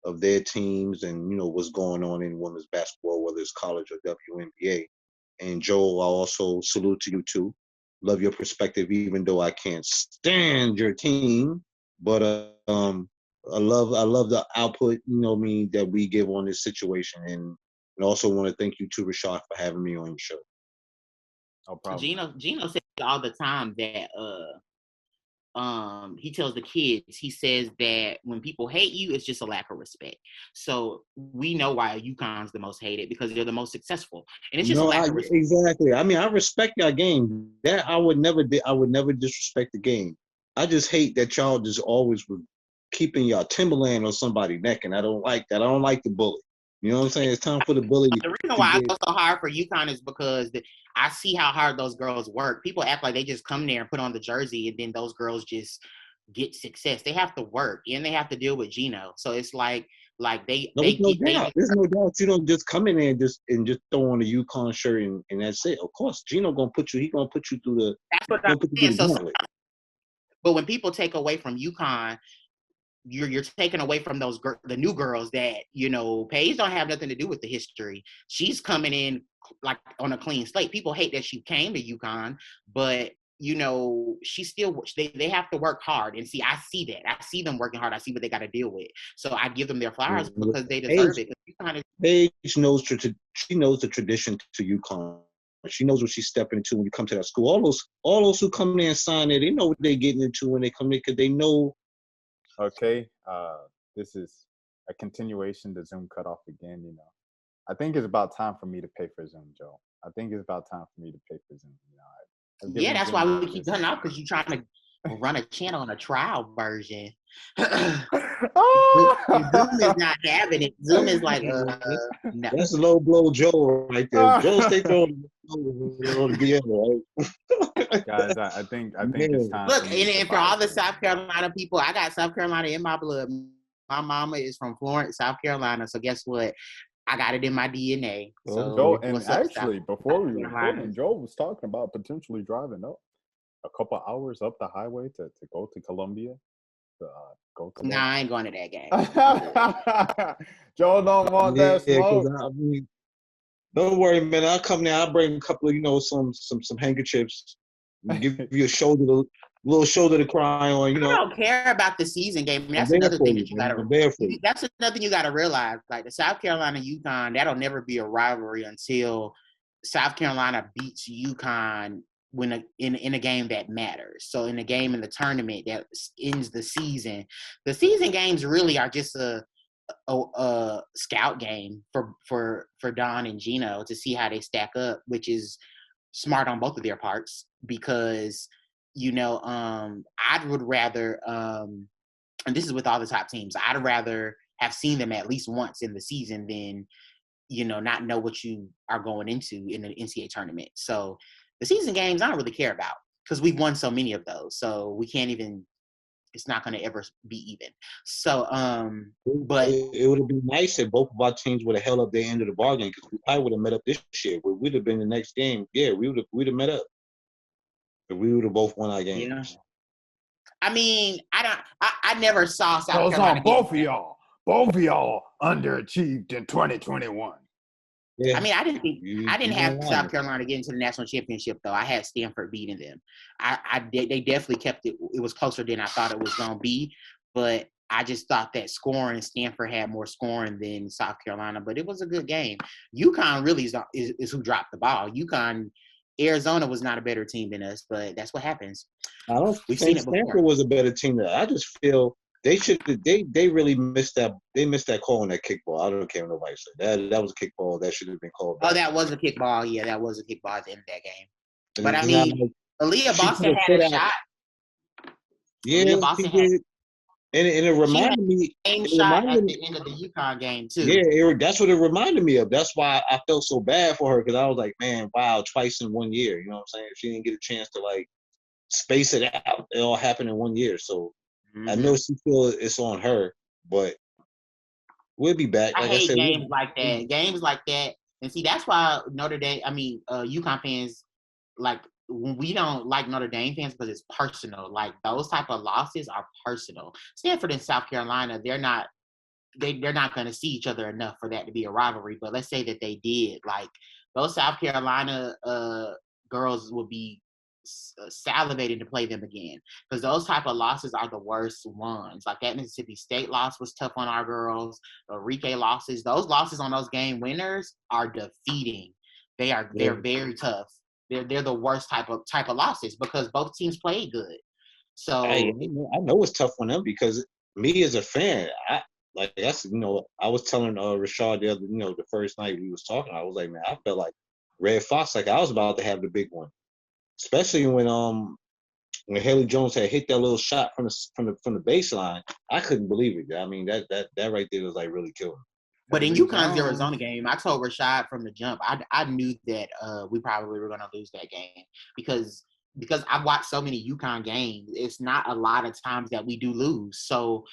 of their teams and, you know, what's going on in women's basketball, whether it's college or WNBA. And Joel, I also salute to you too. Love your perspective, even though I can't stand your team. But I love the output, you know, that we give on this situation. And also want to thank you too, Rashad, for having me on your show. No problem. Gino says all the time that he tells the kids, he says that when people hate you, it's just a lack of respect. So we know why UConn's the most hated, because they're the most successful, and it's just a lack of respect. Exactly. I mean, I respect your game. That I would never disrespect the game. I just hate that y'all just always were keeping y'all Timberland on somebody's neck, and I don't like that. I don't like the bully. You know what I'm saying? It's time for the bully. The reason why I go so hard for UConn is because I see how hard those girls work. People act like they just come there and put on the jersey and then those girls just get success. They have to work and they have to deal with Gino. So it's like there's no doubt. There's no doubt you don't just come in there and just throw on a UConn shirt and that's it. Of course, Gino gonna put you through the. That's what I'm saying. But when people take away from UConn, you're taking away from the new girls that, you know, Paige don't have nothing to do with the history. She's coming in like on a clean slate. People hate that she came to UConn, but you know, they have to work hard. And see, I see that. I see them working hard. I see what they got to deal with. So I give them their flowers because they deserve it. Paige knows she knows the tradition to UConn. She knows what she's stepping into when you come to that school. All those who come there and sign there, they know what they're getting into when they come there because they know. Okay, this is a continuation. The Zoom cut off again. You know, I think it's about time for me to pay for Zoom, Joe. I think it's about time for me to pay for Zoom. You know, yeah, that's why we keep cutting off, because you're trying to run a channel on a trial version. Zoom is not having it. Zoom is like, no. That's a low blow, Joe, right there. Joe, stay throwing on the right? Guys, I think it's time. Look, and for all the South Carolina people, I got South Carolina in my blood. My mama is from Florence, South Carolina. So guess what? I got it in my DNA. So Joe, and actually, before we were recording, Joe was talking about potentially driving up a couple hours up the highway to go to Columbia. Nah, I ain't going to that game. Joe don't want that smoke. Don't worry, man. I'll come there. I'll bring a couple of, you know, some handkerchiefs. Give you a little shoulder to cry on. You know, I don't care about the season game. That's another thing that you got to. That's another thing you got to realize. Like the South Carolina UConn, that'll never be a rivalry until South Carolina beats UConn in a game that matters. So in a game in the tournament that ends the season games really are just a scout game for Don and Gino to see how they stack up, which is smart on both of their parts, because you know, I would rather and this is with all the top teams, I'd rather have seen them at least once in the season than, you know, not know what you are going into in the NCAA tournament. So the season games I don't really care about, because we've won so many of those. So we can't even, it's not going to ever be even. So, but it would have been nice if both of our teams would have held up their end of the bargain, because we probably would have met up this year. We'd have been the next game. Yeah, we'd have met up. But we would have both won our games. Yeah. I mean, I never saw South Carolina. Both of y'all underachieved in 2021. Yeah. I mean, I didn't have South Carolina get into the national championship though. I had Stanford beating them. They definitely kept it. It was closer than I thought it was going to be, but I just thought that Stanford had more scoring than South Carolina, but it was a good game. UConn really is who dropped the ball. Arizona was not a better team than us, but that's what happens. I don't We've seen think it before. Stanford was a better team than I just feel they should. They really missed that. They missed that call on that kickball. I don't care what nobody said. That was a kickball that should have been called back. Oh, that was a kickball. Yeah, that was a kickball at the end of that game. And but I mean, Aaliyah Boston had a shot. Yeah, she did. And it reminded me. Same shot at the end of the UConn game too. Yeah, that's what it reminded me of. That's why I felt so bad for her, because I was like, man, wow, twice in 1 year. You know what I'm saying? She didn't get a chance to like space it out. It all happened in 1 year. So I know she feels it's on her, but we'll be back. Like I hate games like that. Games like that. And see, that's why UConn fans, like, when we don't like Notre Dame fans, because it's personal. Like, those type of losses are personal. Stanford and South Carolina, they're not going to see each other enough for that to be a rivalry. But let's say that they did. Like, those South Carolina girls would be salivating to play them again, because those type of losses are the worst ones. Like, that Mississippi State loss was tough on our girls. The Rike losses, those losses on those game winners are defeating. They're very tough. They're the worst type of losses, because both teams played good. So I know it's tough on them, because me as a fan, I was telling Rashad the other, the first night we was talking, I was like, man, I felt like Red Fox, like I was about to have the big one, especially when Haley Jones had hit that little shot from the baseline. I couldn't believe it. I mean, that right there was like really killing. But in UConn's Arizona game, I told Rashad from the jump, I knew that we probably were going to lose that game, because I've watched so many UConn games. It's not a lot of times that we do lose. So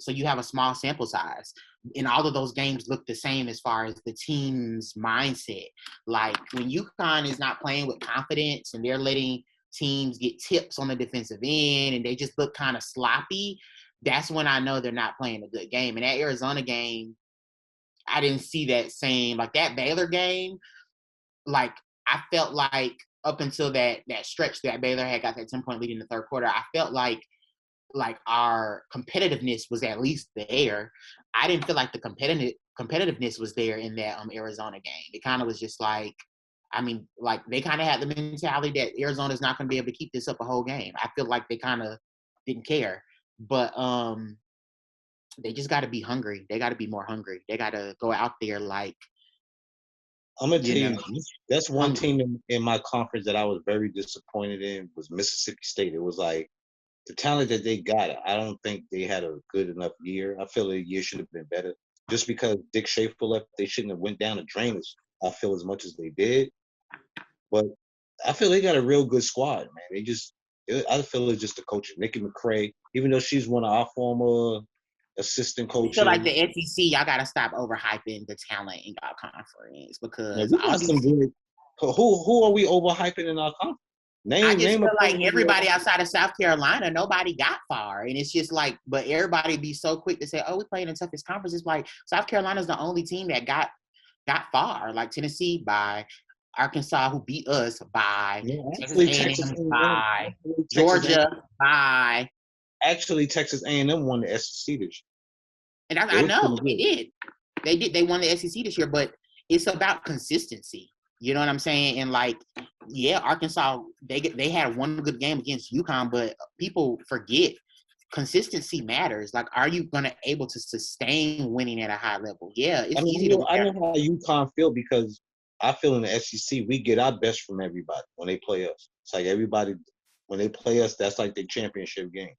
you have a small sample size, and all of those games look the same as far as the team's mindset. Like, when UConn is not playing with confidence and they're letting teams get tips on the defensive end and they just look kind of sloppy, that's when I know they're not playing a good game. And that Arizona game, I didn't see that same, like that Baylor game. Like, I felt like up until that stretch that Baylor had got that 10-point lead in the third quarter, I felt like our competitiveness was at least there. I didn't feel like the competitiveness was there in that Arizona game. It kind of was just like, I mean, like, they kind of had the mentality that Arizona's not going to be able to keep this up a whole game. I feel like they kind of didn't care. But they just got to be hungry. They got to be more hungry. They got to go out there like. I'm gonna tell you, that's one team in my conference that I was very disappointed in, was Mississippi State. It was like the talent that they got. I don't think they had a good enough year. I feel the year should have been better. Just because Dick Schaefer left, they shouldn't have went down the drain as much as they did. But I feel they got a real good squad, man. I feel it's just the coach, Nikki McCray, even though she's one of our former assistant coaches. I feel like the SEC, y'all got to stop overhyping the talent in our conference, because we got some good. Who are we overhyping in our conference? I just feel like everybody outside of South Carolina, nobody got far. And it's just like, but everybody be so quick to say, oh, we played in the toughest conference. It's like South Carolina's the only team that got far. Like Tennessee by, Arkansas, who beat us by, Texas A&M by, Georgia by. Actually, Texas A&M won the SEC this year. And I know they did. They won the SEC this year, but it's about consistency. You know what I'm saying? And like, yeah, Arkansas, they had one good game against UConn, but people forget consistency matters. Like, are you going to able to sustain winning at a high level? Yeah, it's easy to win. I know how UConn feel, because I feel in the SEC, we get our best from everybody when they play us. It's like everybody, when they play us, that's like their championship game.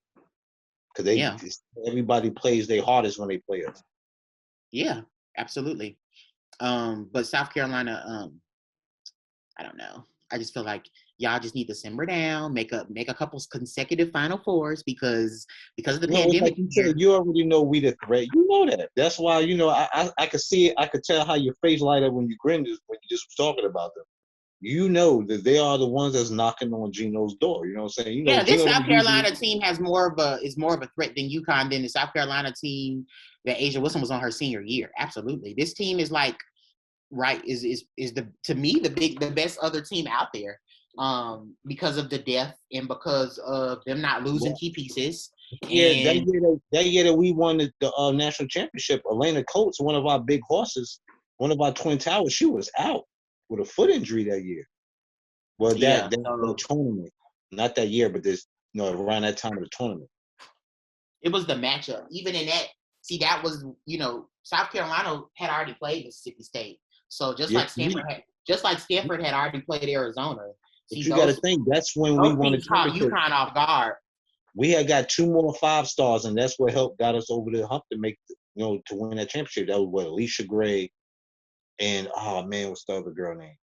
Because everybody plays their hardest when they play us. Yeah, absolutely. But South Carolina, I don't know. I just feel like y'all just need to simmer down, make a couple consecutive Final Fours, because of the pandemic. Like you said, you already know we the threat. You know that. That's why, I could see it. I could tell how your face light up when you grinned when you just was talking about them. You know that they are the ones that's knocking on Gino's door. You know what I'm saying? This South Carolina team is more of a threat than UConn, than the South Carolina team that Asia Wilson was on her senior year. Absolutely. This team is like, to me the best other team out there, because of the depth and because of them not losing key pieces. Yeah, And that year that we won the national championship, Elena Coates, one of our big horses, one of our twin towers, she was out with a foot injury that year. Well, yeah, that tournament, not that year, but around that time of the tournament. it was the matchup. Even in that, see, that was, South Carolina had already played Mississippi State. So just like Stanford had already played Arizona. But you got to think, that's when we won the championship. UConn off guard. We had got 2 more 5-stars, and that's what got us over the hump to make, to win that championship. That was what, Alicia Gray, and what's the other girl name?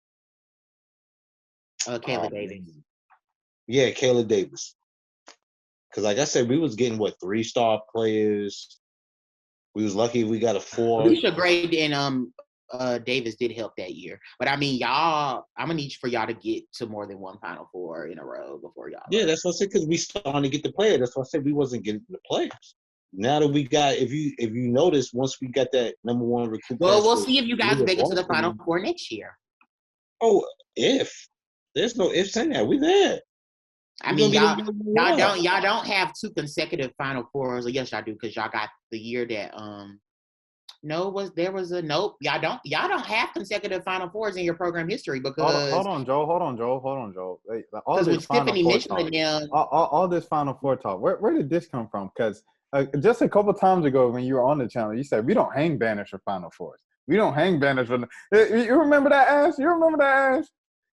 Kayla Davis. Man. Yeah, Kayla Davis. Because like I said, we was getting 3-star players. We was lucky we got a 4. Alicia Gray and Davis did help that year. But I mean, y'all, I'm gonna need for y'all to get to more than one Final Four in a row before y'all. Yeah, that's what I said, because we starting to get the players. That's what I said, we wasn't getting the players. Now that we got, if you notice, once we got that number 1 recruit. Well, we'll see if you guys make it to the Final Four next year. Oh, if. There's no ifs in that. We there. I mean, y'all don't have 2 consecutive Final Fours. Or yes, y'all do, because y'all got the year that nope. Y'all don't have consecutive Final Fours in your program history, because hold on, Joel. Because with Tiffany Mitchell and them, all this Final Four talk, where did this come from? Because just a couple times ago when you were on the channel, you said we don't hang banners for Final Fours. We don't hang banners for. You remember that, Ash?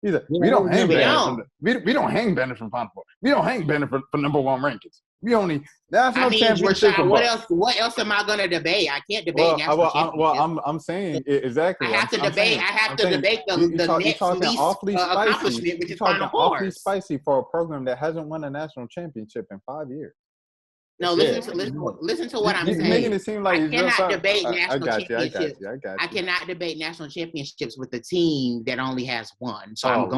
He said, we don't hang banners. We don't hang banners from Final Four. We don't hang banners for number 1 rankings. We only national championship. What else am I gonna debate? I can't debate national championship. I'm saying exactly. I have to debate the next least accomplishment, which is Final Fours. Awfully spicy for a program that hasn't won a national championship in 5 years. No, listen to what I'm saying. Making it seem like I cannot debate national championships. I got you. I cannot debate national championships with a team that only has 1. So I'm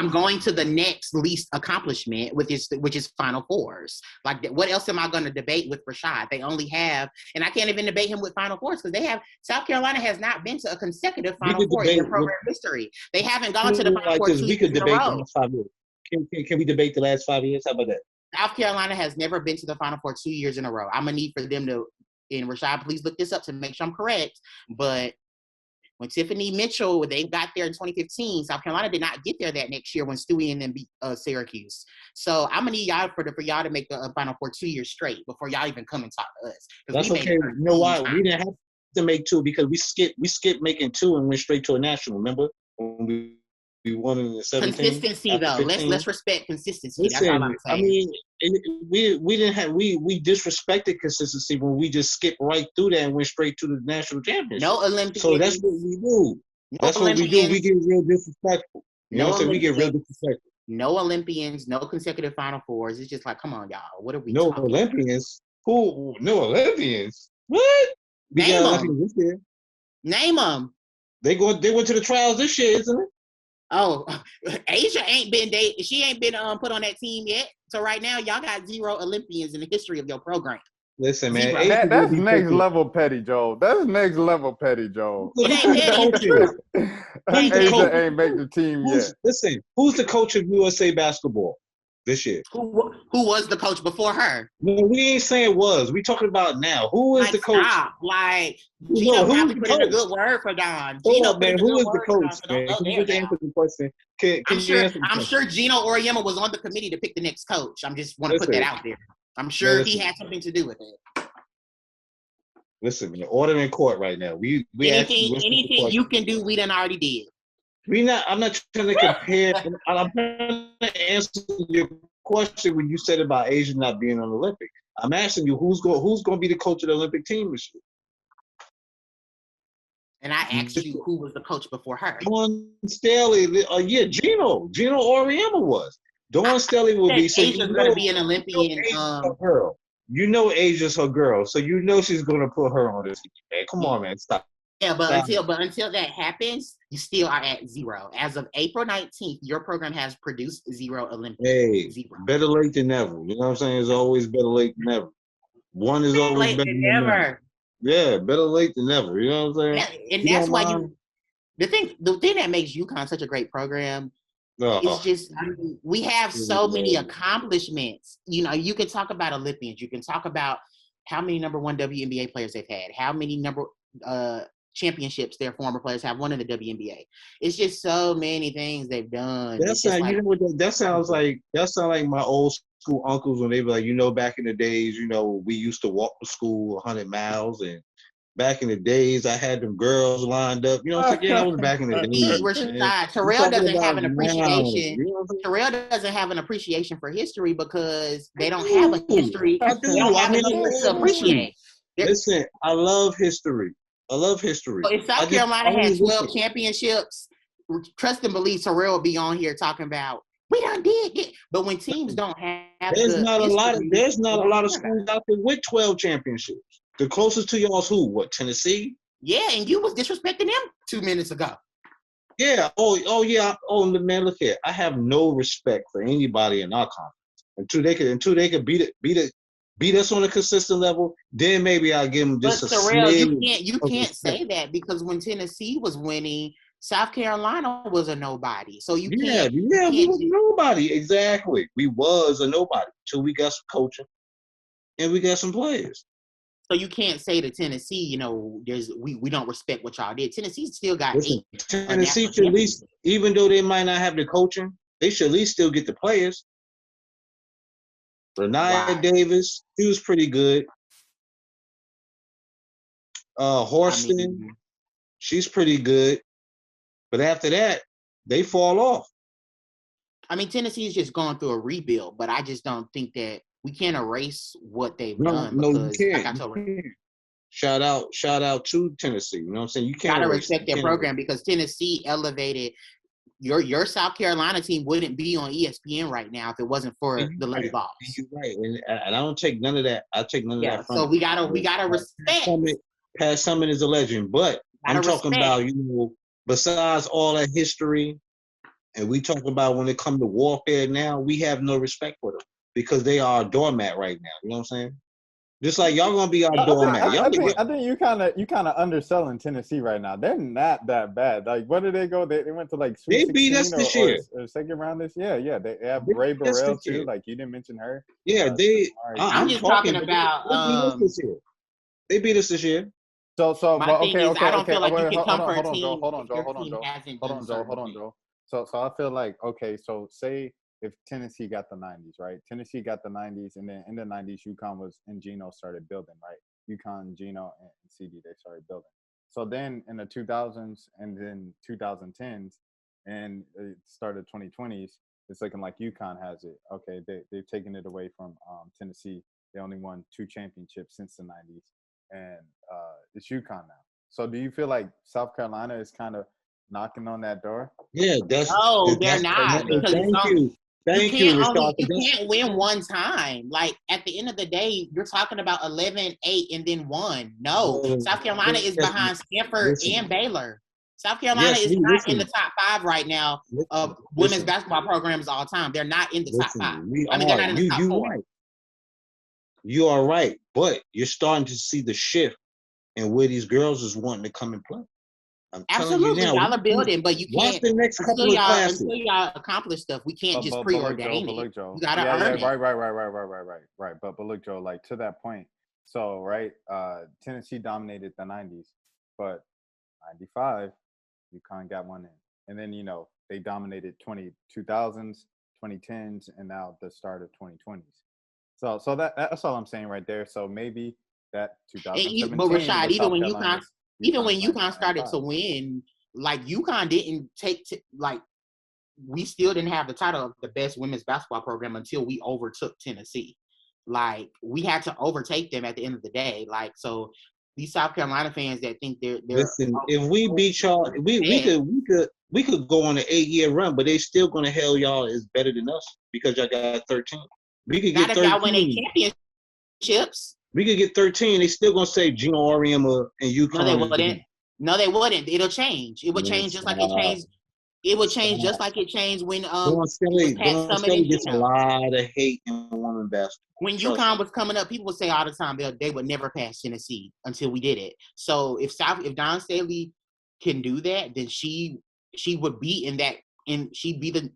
going to the next least accomplishment, which is Final Fours. Like, what else am I going to debate with Rashad? They only have, and I can't even debate him with Final Fours, because South Carolina has not been to a consecutive Final Four in their program history. They haven't gone to the Final Four 2 years in a row. Can we debate the last 5 years? How about that? South Carolina has never been to the Final Four 2 years in a row. I'm going to need for them to, and Rashad, please look this up to make sure I'm correct, but when Tiffany Mitchell, they got there in 2015, South Carolina did not get there that next year when Stewie and them beat Syracuse. So I'm going to need y'all for y'all to make the Final Four 2 years straight before y'all even come and talk to us. That's okay. You know why? We didn't have to make 2 because we skipped making 2 and went straight to a national, remember? When we won in the 17. Consistency, though. Let's respect consistency. Listen, that's all I'm saying. I mean, we disrespected consistency when we just skipped right through that and went straight to the national championship. No Olympians. So that's what we do. That's what we do. We get real disrespectful. You know what I'm saying? We get real disrespectful. No Olympians, no consecutive Final Fours. It's just like, come on, y'all. What are we No talking Olympians? Who? No Olympians? What? We Name got them. Olympians this year. Name them. They went to the trials this year, isn't it? Oh, Asia ain't been she ain't been put on that team yet. So right now, y'all got 0 Olympians in the history of your program. Listen, man, that's next level petty, Joel. That's next level petty, Joel. It ain't petty. Asia ain't make the team yet. Listen, who's the coach of USA basketball this year? Who was the coach before her? No, we ain't saying was. We talking about now. Who is the coach? Stop. Like, Gino probably put in a good word for Don. Gino, man, who is the coach, man? Can you just answer the question? I'm sure Gino Oriema was on the committee to pick the next coach. I just want to put that out there. I'm sure he had something to do with it. Listen, man, order in court right now. We anything you can do, we done already did. I'm not trying to compare. I'm trying to answer your question when you said about Asia not being on the Olympic. I'm asking you who's going to be the coach of the Olympic team this year. And I asked you who was the coach before her. Dawn Staley, Gino Oriema was. Dawn Staley will be. So Asia's going to be an Olympian. Girl. You know Asia's her girl, so you know she's going to put her on this. Man, come on, man, stop. Yeah, but until that happens, you still are at 0. As of April 19th, your program has produced 0 Olympians. Hey, 0. Better late than never. You know what I'm saying? It's always better late than never. One is always better than never. Yeah, better late than never. You know what I'm saying? And that's why the thing that makes UConn such a great program It's Oh, just, I mean, we have so many accomplishments. You know, you can talk about Olympians. You can talk about how many number one WNBA players they've had, how many championships their former players have won in the WNBA. It's just so many things they've done. It's that's just not, like, you know what that sounds like. That sounds like my old school uncles when they were like, back in the days, we used to walk to school 100 miles, and back in the days, I had them girls lined up. You know what I'm saying? Yeah, I was back in the days, man. Rashad, I'm Terrell talking doesn't have about an now. appreciation. You know what I'm saying? Terrell doesn't have an appreciation for history because they don't have a history. I They don't do. I have a mean, I history love to history. appreciate. Listen, I love history. I love history. So if South Carolina had 12 championships, trust and believe Terrell will be on here talking about we done did it. But when teams don't have There's the not a lot of history, there's not a lot of schools out there with 12 championships. The closest to y'all's who? What, Tennessee? Yeah, and you was disrespecting them 2 minutes ago. Yeah. Oh yeah. Oh man, look here. I have no respect for anybody in our conference until they could beat us on a consistent level. Then maybe I'll give them just But a Terrell, smidge. you can't say that because when Tennessee was winning, South Carolina was a nobody. So you can't. We was nobody. Exactly. We was a nobody until we got some coaching and we got some players. So you can't say to Tennessee, we don't respect what y'all did. Tennessee still got 8. Tennessee should at least, even though they might not have the coaching, they should at least still get the players. Renaya Davis, she was pretty good. Horston, she's pretty good. But after that, they fall off. I mean, Tennessee is just going through a rebuild, but I just don't think that we can't erase what they've done. No, because, you can't. Shout out to Tennessee. You know what I'm saying? You can't gotta respect their program because Tennessee elevated your South Carolina team wouldn't be on ESPN right now if it wasn't for the Lady Vols. You're right, and I don't take none of that. I take none of that from. So we gotta respect. Pat Summitt is a legend, but I'm talking about besides all that history, and we talk about when it comes to warfare now, we have no respect for them because they are a doormat right now. You know what I'm saying? Just like y'all gonna be our doormat. I think you kind of underselling Tennessee right now. They're not that bad. Like, where did they go? They went to like Sweet 16 they beat us this year. Or second round this year. Yeah, they have Ray Burrell too. Like you didn't mention her. Yeah, I'm just talking about. They beat us this year. So, my thing is, I don't feel like you can come for a team. Hold on, Joel. So I feel like, okay, so say if Tennessee got the 90s, right? Tennessee got the 90s, and then in the 90s, UConn was and Gino started building, right? UConn, Gino, and CD, they started building. So then in the 2000s and then 2010s and it started 2020s, it's looking like UConn has it. Okay, they've taken it away from Tennessee. They only won 2 championships since the 90s, and it's UConn now. So do you feel like South Carolina is kind of knocking on that door? Yeah, they're not. Thank you, Rashad. You can't win one time. Like, at the end of the day, you're talking about 11, 8, and then 1. No, South Carolina is behind Stanford and Baylor. South Carolina is not in the top 5 right now of women's basketball programs all time. They're not in the top 5. They're not in the top 4. Right. You are right, but you're starting to see the shift in where these girls is wanting to come and play. Absolutely, y'all are building, but you can't. Watch the next couple of classes. Until y'all accomplish stuff, we can't just preordain it. Look, Joe. You gotta earn it. Right. But look, Joe, like to that point. So, right, Tennessee dominated the 90s, but 95, UConn got one in. And then, they dominated 2000s, 2010s, and now the start of 2020s. So that's all I'm saying right there. So maybe that 2017. But Rashad, even when UConn started to win, like UConn didn't we still didn't have the title of the best women's basketball program until we overtook Tennessee. Like, we had to overtake them at the end of the day. Like, so these South Carolina fans that think they're listen, if we beat y'all, we could go on an 8-year run, but they still gonna hell y'all is better than us because y'all got 13. We could get 13. Y'all win 8 championships. We could get 13. They still gonna say Gino Auriemma and UConn. No, they wouldn't. It'll change. It would change just like it changed. It would change just like it changed when Don Skelly gets a lot of hate in women's basketball. When UConn was coming up, people would say all the time they would never pass Tennessee until we did it. So if Don Staley can do that, then she would be in that and she'd be the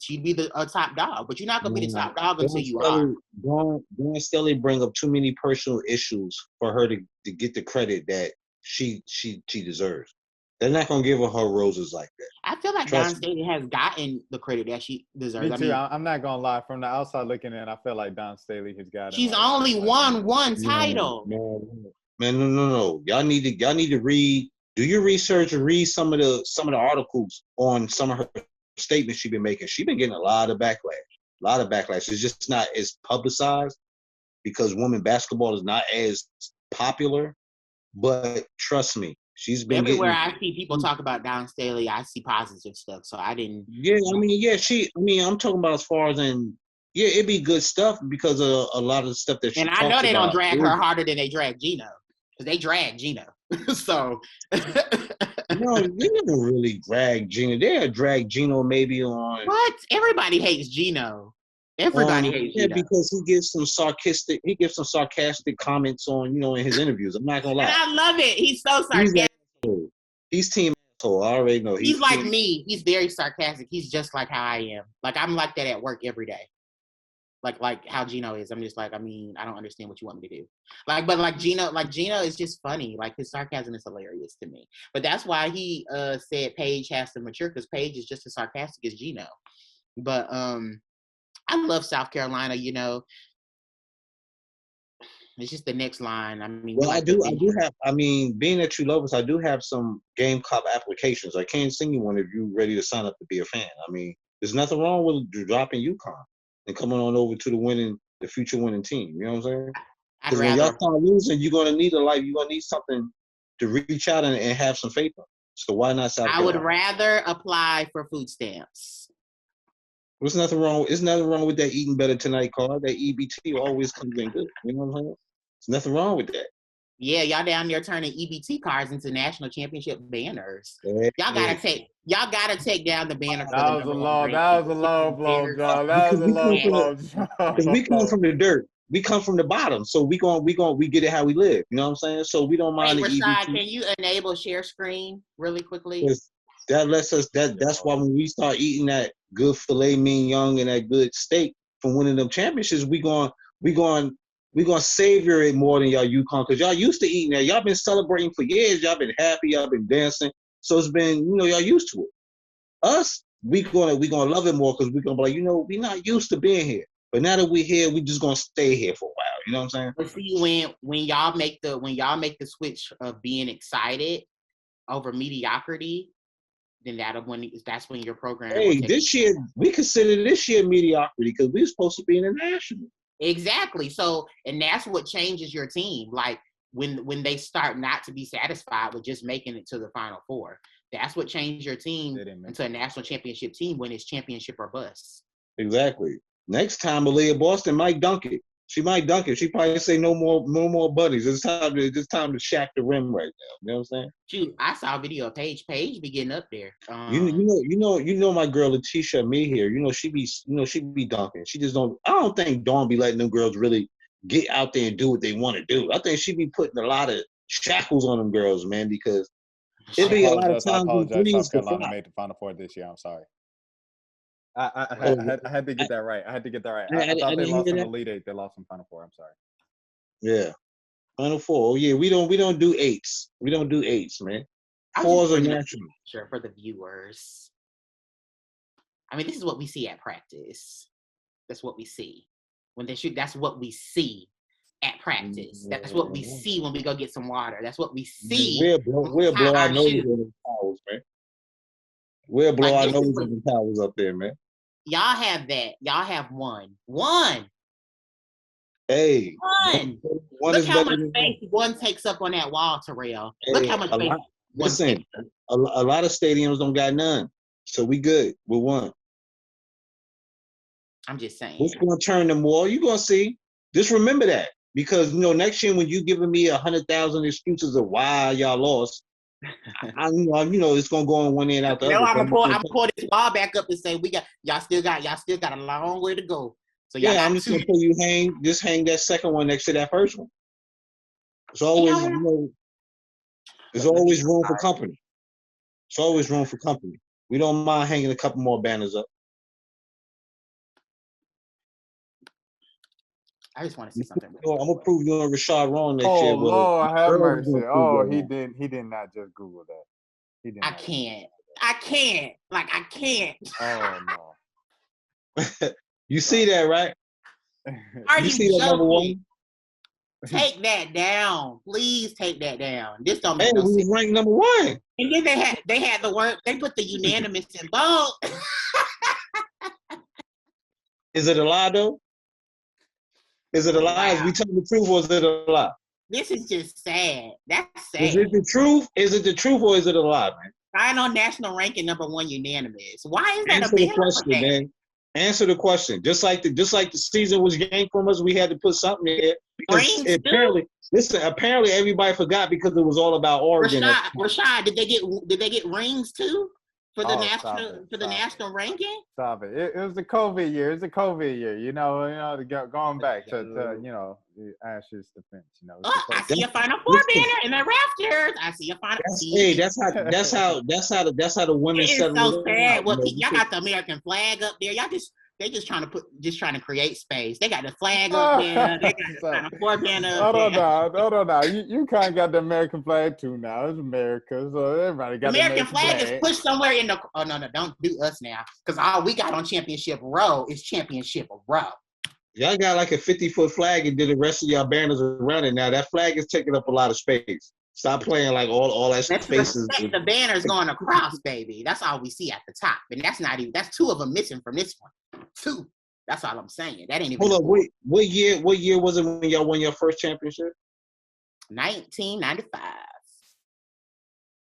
top dog. But you're not gonna be the top dog until you are. Don't Stelly bring up too many personal issues for her to get the credit that she deserves. They're not gonna give her roses like that. I feel like Dawn Staley has gotten the credit that she deserves. Me too. I'm not gonna lie. From the outside looking in, I feel like Dawn Staley has gotten. She's only won one title. Man, no. Y'all need to read. Do your research and read some of the articles on some of her statements she's been making. She's been getting a lot of backlash. It's just not as publicized because women basketball is not as popular. But trust me, she's been everywhere. I see people talk about Dawn Staley, I see positive stuff. So I didn't. Yeah, I'm talking about as far as it'd be good stuff because of a lot of the stuff that she. And I know they don't drag her harder than they drag Gino, because they drag Gino. So. No, they never really drag Gino. They drag Gino maybe on. What? Everybody hates Gino. Everybody hates Gino. Because he gives some sarcastic comments on, in his interviews. I'm not gonna lie. And I love it. He's so sarcastic. He's team asshole. I already know. He's like me. He's very sarcastic. He's just like how I am. Like I'm like that at work every day. Like how Gino is. I'm just like, I don't understand what you want me to do. But Gino is just funny. Like his sarcasm is hilarious to me. But that's why he said Paige has to mature, because Paige is just as sarcastic as Gino. But I love South Carolina, It's just the next line. Well, I do have, being that you love us, I do have some Gamecock applications. I can't send you one if you're ready to sign up to be a fan. There's nothing wrong with dropping UConn and coming on over to the future winning team. You know what I'm saying? Because when y'all start losing, you're going to need you're going to need something to reach out and have some faith in. So why not South Carolina? I would rather apply for food stamps. There's nothing wrong with that Eating Better Tonight card. That EBT always comes in good. You know what I'm saying? There's nothing wrong with that. Yeah, y'all down there turning EBT cards into national championship banners. Yeah, y'all gotta take down the banner. That was a low blow, John. That was a low blow, John. Because we come from the dirt. We come from the bottom. So we get it how we live. You know what I'm saying? So we don't mind the EBT. Can you enable share screen really quickly? That lets us. That's why when we start eating that good filet mignon and that good steak from winning them championships, we going savor it more than y'all UConn, because y'all used to eating that. Y'all been celebrating for years. Y'all been happy. Y'all been dancing. So it's been, y'all used to it. Us, we gonna love it more because we gonna be like, we not used to being here. But now that we here, we just gonna stay here for a while. You know what I'm saying? But see, when y'all make the switch of being excited over mediocrity, then that's when your program. Hey, this year we consider this year mediocrity because we're supposed to be in the national. Exactly. So, and that's what changes your team. Like when they start not to be satisfied with just making it to the Final Four, that's what changed your team into a national championship team when it's championship or bust. Exactly. Next time, Aaliyah Boston might dunk it. She might dunk it. She probably say no more buddies. It's time to shack the rim right now. You know what I'm saying? Shoot, I saw a video of Paige. Paige be getting up there. You know my girl Letitia me here. She be dunking. She just don't. I don't think Dawn be letting them girls really get out there and do what they want to do. I think she be putting a lot of shackles on them girls, man, because it be a lot of times. I apologize. South Carolina made the Final Four this year. I'm sorry. I had to get that right. I thought they lost in the Elite Eight. They lost in Final Four. I'm sorry. Yeah, Final Four. Oh yeah, we don't do eights. We don't do eights, man. Fours are natural. Sure, for the viewers. This is what we see at practice. That's what we see when they shoot. That's what we see at practice. That's what we see when we go get some water. That's what we see. We'll blow our noses in the towels, man. We'll blow our noses in the towels up there, man. Y'all have that. Y'all have one. Hey. One. Look how much space one takes up on that wall, Terrell. Look how much space. Listen, a lot of stadiums don't got none. So we good with one. I'm just saying. What's going to turn them more? You're going to see. Just remember that. Because, next year when you giving me 100,000 excuses of why y'all lost, it's gonna go on one end out the other. I'm gonna pull this ball back up and say y'all still got a long way to go. So I'm just gonna pull you hang that second one next to that first one. It's always there's always room for company. It's always room for company. We don't mind hanging a couple more banners up. I just want to see something. I'm gonna prove you and Rashad wrong next Oh year. Lord, have Terrell mercy. gonna prove Oh, you he wrong. did. He did not just Google that. He did. I not. can't. I can't. Like I can't. Oh no. You see that, right? Are You you see that number joking? one? Take that down. Please take that down. This don't Hey, make no we was sense. ranked number one. And then they had the word, they put the unanimous in bold. Is it a lie though? Is it a lie? Is we telling the truth or is it a lie? This is just sad. That's sad. Is it the truth? Is it the truth or is it a lie, man? Final national ranking number one unanimous. Why is that Answer a the banner question, for that? man. Answer the question. Just like the season was yanked from us, we had to put something there because Rings apparently everybody forgot because it was all about Oregon. Rashad, did they get rings too for the national ranking? Stop it! It was the COVID year. It's the COVID year. You know, going back to the Ashes defense. You know. I see a Final Four banner in the rafters. I see a Final. That's how the women settle. It is so sad. Well, y'all got the American flag up there. They just trying to create space. They got the flag up there. They got the Final Four banner up there. Hold on now. You kind of got the American flag too now. It's America, so everybody got the American flag. Is pushed somewhere in the. Oh no, don't do us now, because all we got on Championship Row is Championship Row. Y'all got like a 50-foot flag and did the rest of y'all banners around it. Now that flag is taking up a lot of space. Stop playing like all that space is. The banner's going across, baby. That's all we see at the top, and that's not even. That's two of them missing from this one. Two. That's all I'm saying. That ain't even. Hold on. Wait. What year was it when y'all won your first championship? 1995.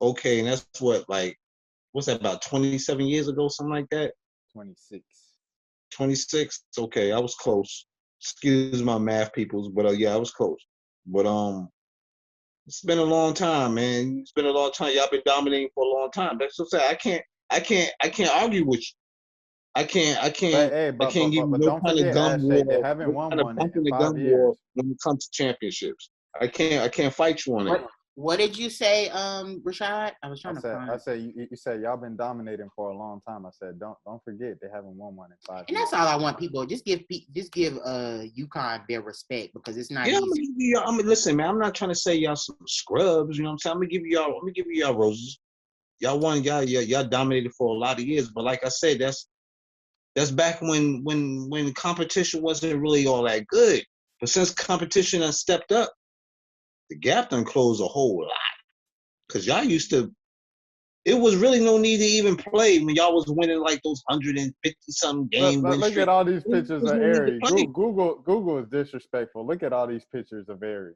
Okay, and that's what's that, about 27 years ago, something like that? 26. 26? Okay, I was close. Excuse my math peoples, but yeah, I was close. But it's been a long time, man. It's been a long time. Y'all been dominating for a long time. That's what I'm saying. I can't argue with you. I can't give you no kind of gun war. They haven't won one in 5 years. War when it comes to championships. I can't fight you on it. What did you say, Rashad? I was trying to find. I said you said y'all been dominating for a long time. I said don't forget they haven't won one in 5 years. And that's all I want people. Just give UConn their respect, because it's not easy. Listen, man. I'm not trying to say y'all some scrubs. You know what I'm saying? I'm gonna give y'all roses. Y'all won. Y'all dominated for a lot of years. But like I said, that's back when competition wasn't really all that good. But since competition has stepped up, the gap done closed a whole lot. Because y'all used to, it was really no need to even play when y'all was winning like those 150-something game win Look at all these pictures of Ari. Google is disrespectful. Look at all these pictures of Ari.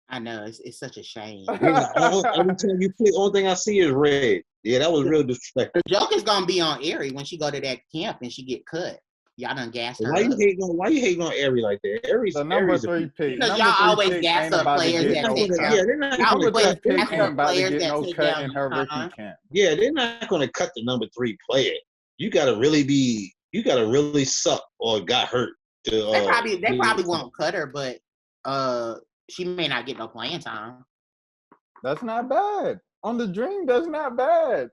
I know, it's such a shame. Yeah, every time you play, only thing I see is red. Yeah, that was real disrespectful. The joke is gonna be on Ari when she go to that camp and she get cut. Y'all done gassed her Why up. you hating on Ari like that? Ari's the number 3 pick. Because y'all always gas up players that take down. Yeah, they're not Y'all going always gas up players get that no take cut down in her rookie UConn. camp. Yeah, they're not going to cut the number 3 player. You got to really suck or got hurt. They probably won't cut her, but she may not get no playing time. That's not bad. On the dream, that's not bad.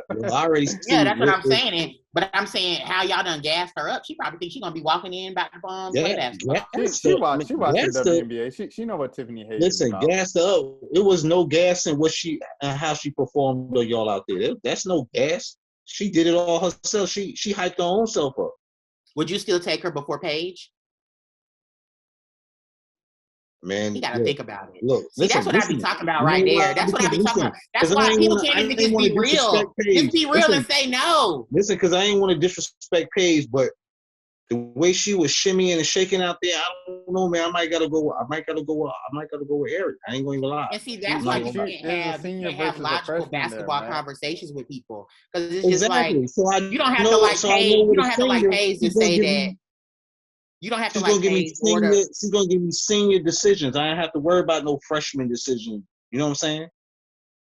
Well, I already yeah, that's what I'm saying. But I'm saying how y'all done gassed her up. She probably thinks she's gonna be walking in back to play basketball. She watched the WNBA. She know what Tiffany Hayes is about. Gassed up. It was no gas in what she and how she performed on y'all out there. That's no gas. She did it all herself. She hyped her own self up. Would you still take her before Paige? Man, you gotta think about it. Look, that's what I be talking about right there. That's what I be talking about. That's why people can't even just be real. Just be real and say no. Listen, because I ain't want to disrespect Paige, but the way she was shimmying and shaking out there, I don't know, man. I might gotta go with Eric. I ain't going to lie. And see, that's why you can't have logical basketball conversations with people, because it's just like you don't have to like Paige. You don't have to like Paige to say that. You don't have to like Paige. She's gonna give me senior decisions. I don't have to worry about no freshman decision. You know what I'm saying?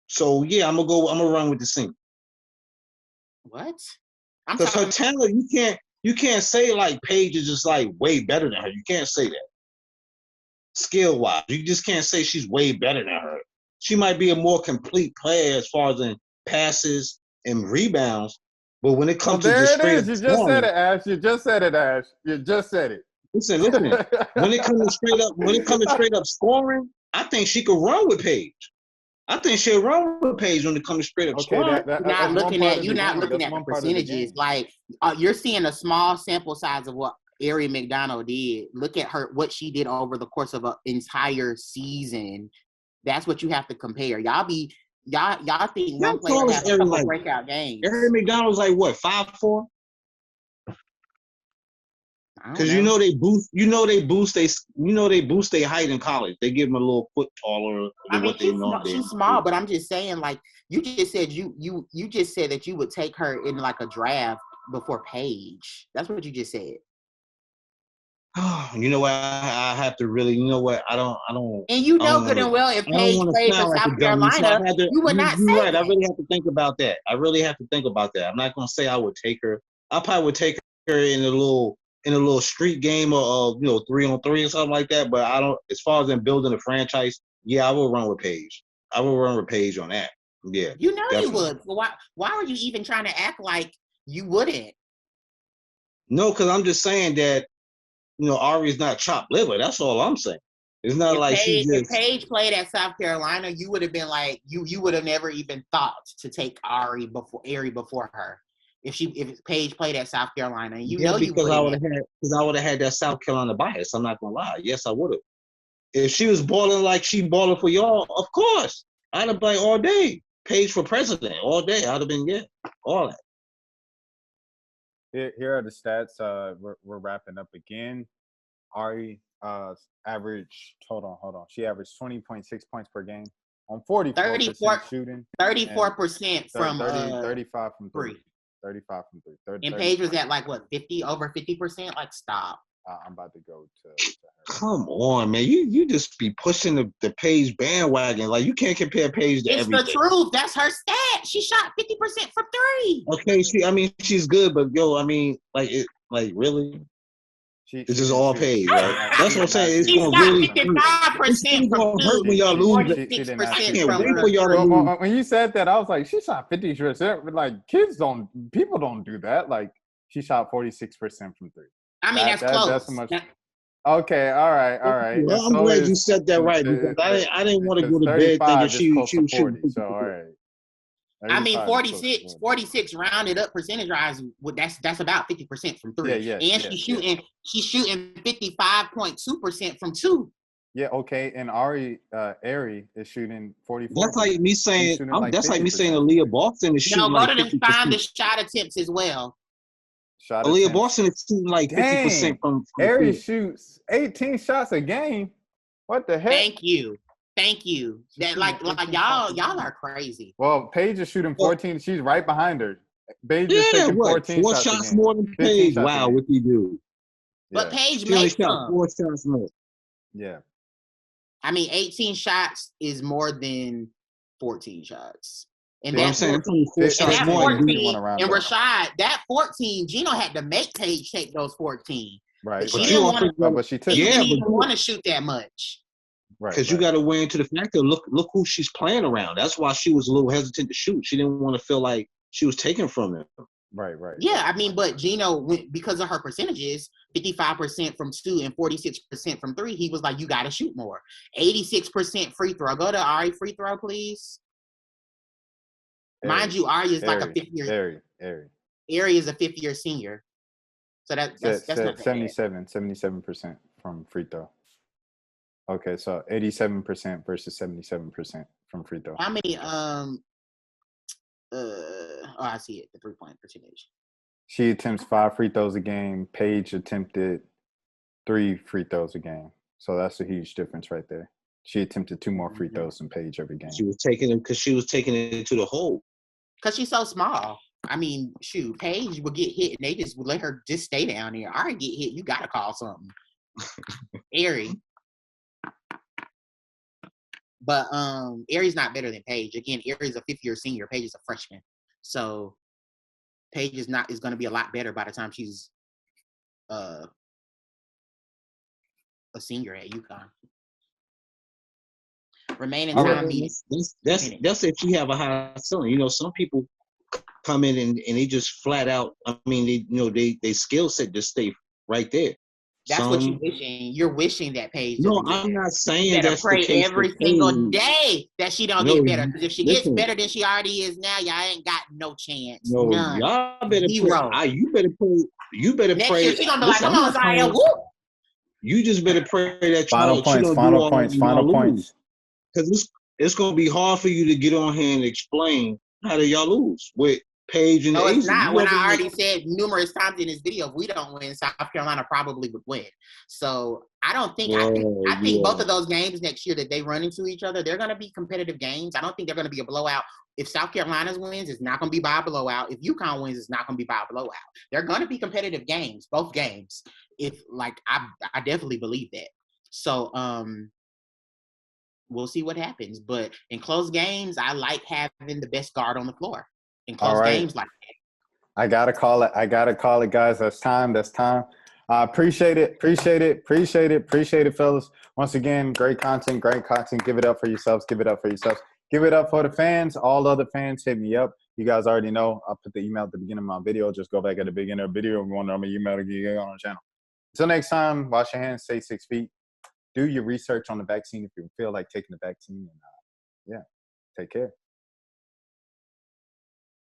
So yeah, I'm gonna run with the senior. What? Because her talent, you can't say like Paige is just like way better than her. You can't say that. Skill wise, you just can't say she's way better than her. She might be a more complete player as far as in passes, and rebounds. But when it comes to there just it straight is. up You just said scoring, it, Ash. You just said it, Ash. You just said it. listen. When it comes to straight up scoring, I think she could run with Paige. I think she'll run with Paige when it comes to straight up Okay, scoring. You're not that's one looking part at of the game. That's the one part of the percentages. game. Like you're seeing a small sample size of what Ari McDonald did. Look at what she did over the course of an entire season. That's what you have to compare. Y'all think How one player tall have is a Ari? couple Like breakout games. Ari McDonald's like what, 5'4"? Because they boost their height in college. They give them a little foot taller than what they normally. She's small, but I'm just saying, like you just said, you just said that you would take her in like a draft before Paige. That's what you just said. You know what? I have to really. You know what? I don't. And you know good and well if Paige played for South Carolina, you would not say you're right. that. I really have to think about that. I'm not gonna say I would take her. I probably would take her in a little street game of 3-on-3 or something like that. But I don't. As far as in building a franchise, yeah, I will run with Paige. I will run with Paige on that. Yeah, you know definitely. You would. Why are you even trying to act like you wouldn't? No, because I'm just saying that. Ari's not chopped liver. That's all I'm saying. It's not like she just. If Paige played at South Carolina, you would have been like you would have never even thought to take Ari before her. If Paige played at South Carolina, because I would have had that South Carolina bias. I'm not gonna lie. Yes, I would have. If she was balling like she balling for y'all, of course, I'd have been all day. Paige for president all day. I'd have been all that. Here are the stats. We're wrapping up again. Ari averaged. Hold on. She averaged 20.6 points per game on 44% shooting. 34% from 35 from 3. 35 from 3. And Paige was at like what 50 over 50%. Like stop. I'm about to go to her. Come on, man. You just be pushing the Paige bandwagon. Like you can't compare Paige to everything. It's the truth. That's her stat. She shot 50% from 3. Okay, she's good, but really? It's just all Paige, right? That's what I'm saying. It's going to really 55% from 2. When y'all lose. 46% from wait for y'all to lose. When you said that, I was like, she shot 50%. Like people don't do that. Like she shot 46% from 3. I mean, that's close. That's much. Okay, all right. Well, I'm glad you said that right because I didn't want to go to bed thinking she was 40. So all right. I mean, 46 rounded up percentage-wise. That's about 50% from 3. Yeah. And she's shooting 55.2% from 2. Yeah, okay. And Ari is shooting 44. That's like me saying. That's like me saying Aaliyah Boston is shooting like 50%. No, both of them find the shot attempts as well. Aaliyah Boston is shooting like 50% from Ari shoots 18 shots a game. What the heck? Thank you. That like y'all are crazy. Well, Paige is shooting 14. She's right behind her. Paige is taking 14 4 shots more than Paige. Wow, what you do? But Paige makes some. 4 shots more. Yeah. I mean, 18 shots is more than 14 shots. And that's 14, and 14, and Rashad, that 14, Gino had to make Paige take those 14. Right. But she didn't want to shoot that much. Right. Because you got to weigh into the fact that look who she's playing around. That's why she was a little hesitant to shoot. She didn't want to feel like she was taken from them. Right. Yeah, I mean, but Gino, because of her percentages, 55% from 2 and 46% from 3, he was like, you got to shoot more. 86% free throw. Go to Ari free throw, please. Mind you, Ari is like a 5th year. Ari is a 5th year senior. So that's not 77% from free throw. Okay, so 87% versus 77% from free throw. How many I see it, the 3-point percentage. She attempts 5 free throws a game. Paige attempted 3 free throws a game. So that's a huge difference right there. She attempted 2 more free throws than Paige every game. She was taking it because she was taking it to the hole. Because she's so small. I mean, shoot, Paige would get hit and they just would let her just stay down there. Ari get hit, you got to call something. Ari. But Ari's not better than Paige. Again, Ari's a 5th year senior. Paige is a freshman. So Paige is going to be a lot better by the time she's a senior at UConn. Remaining time. That's if she have a high ceiling. Some people come in and they just flat out. I mean, they skill set just stay right there. That's what you're wishing. You're wishing that Paige No, doesn't get I'm better. not You saying better that's the pray case for every single Paige. day that she don't No, get better. Because if she gets listen. better than she already is now, y'all ain't got no chance. No, None. y'all better Zero. pray. You better pray. You better Next pray. year she gonna be Listen, like, I'm "Come on, not Zaya, praying. woo!" You just better pray that Final she points, don't do final all points, that and final y'all points. lose. Because it's gonna be hard for you to get on here and explain how did y'all lose with Paige and No, it's Asia. not. You When already I already said numerous times in this video, if we don't win, South Carolina probably would win. So I don't think I think both of those games next year that they run into each other, they're going to be competitive games. I don't think they're going to be a blowout. If South Carolina wins, it's not going to be by a blowout. If UConn wins, it's not going to be by a blowout. They're going to be competitive games, both games. If I definitely believe that. So we'll see what happens. But in close games, I like having the best guard on the floor. In close games like that. I gotta call it, guys. That's time. Appreciate it, fellas. Once again, great content. Give it up for yourselves. Give it up for the fans. All the other fans, hit me up. You guys already know. I'll put the email at the beginning of my video. Just go back at the beginning of the video if you want to know my email to get on the channel. Until next time, wash your hands, stay 6 feet. Do your research on the vaccine if you feel like taking the vaccine. And take care.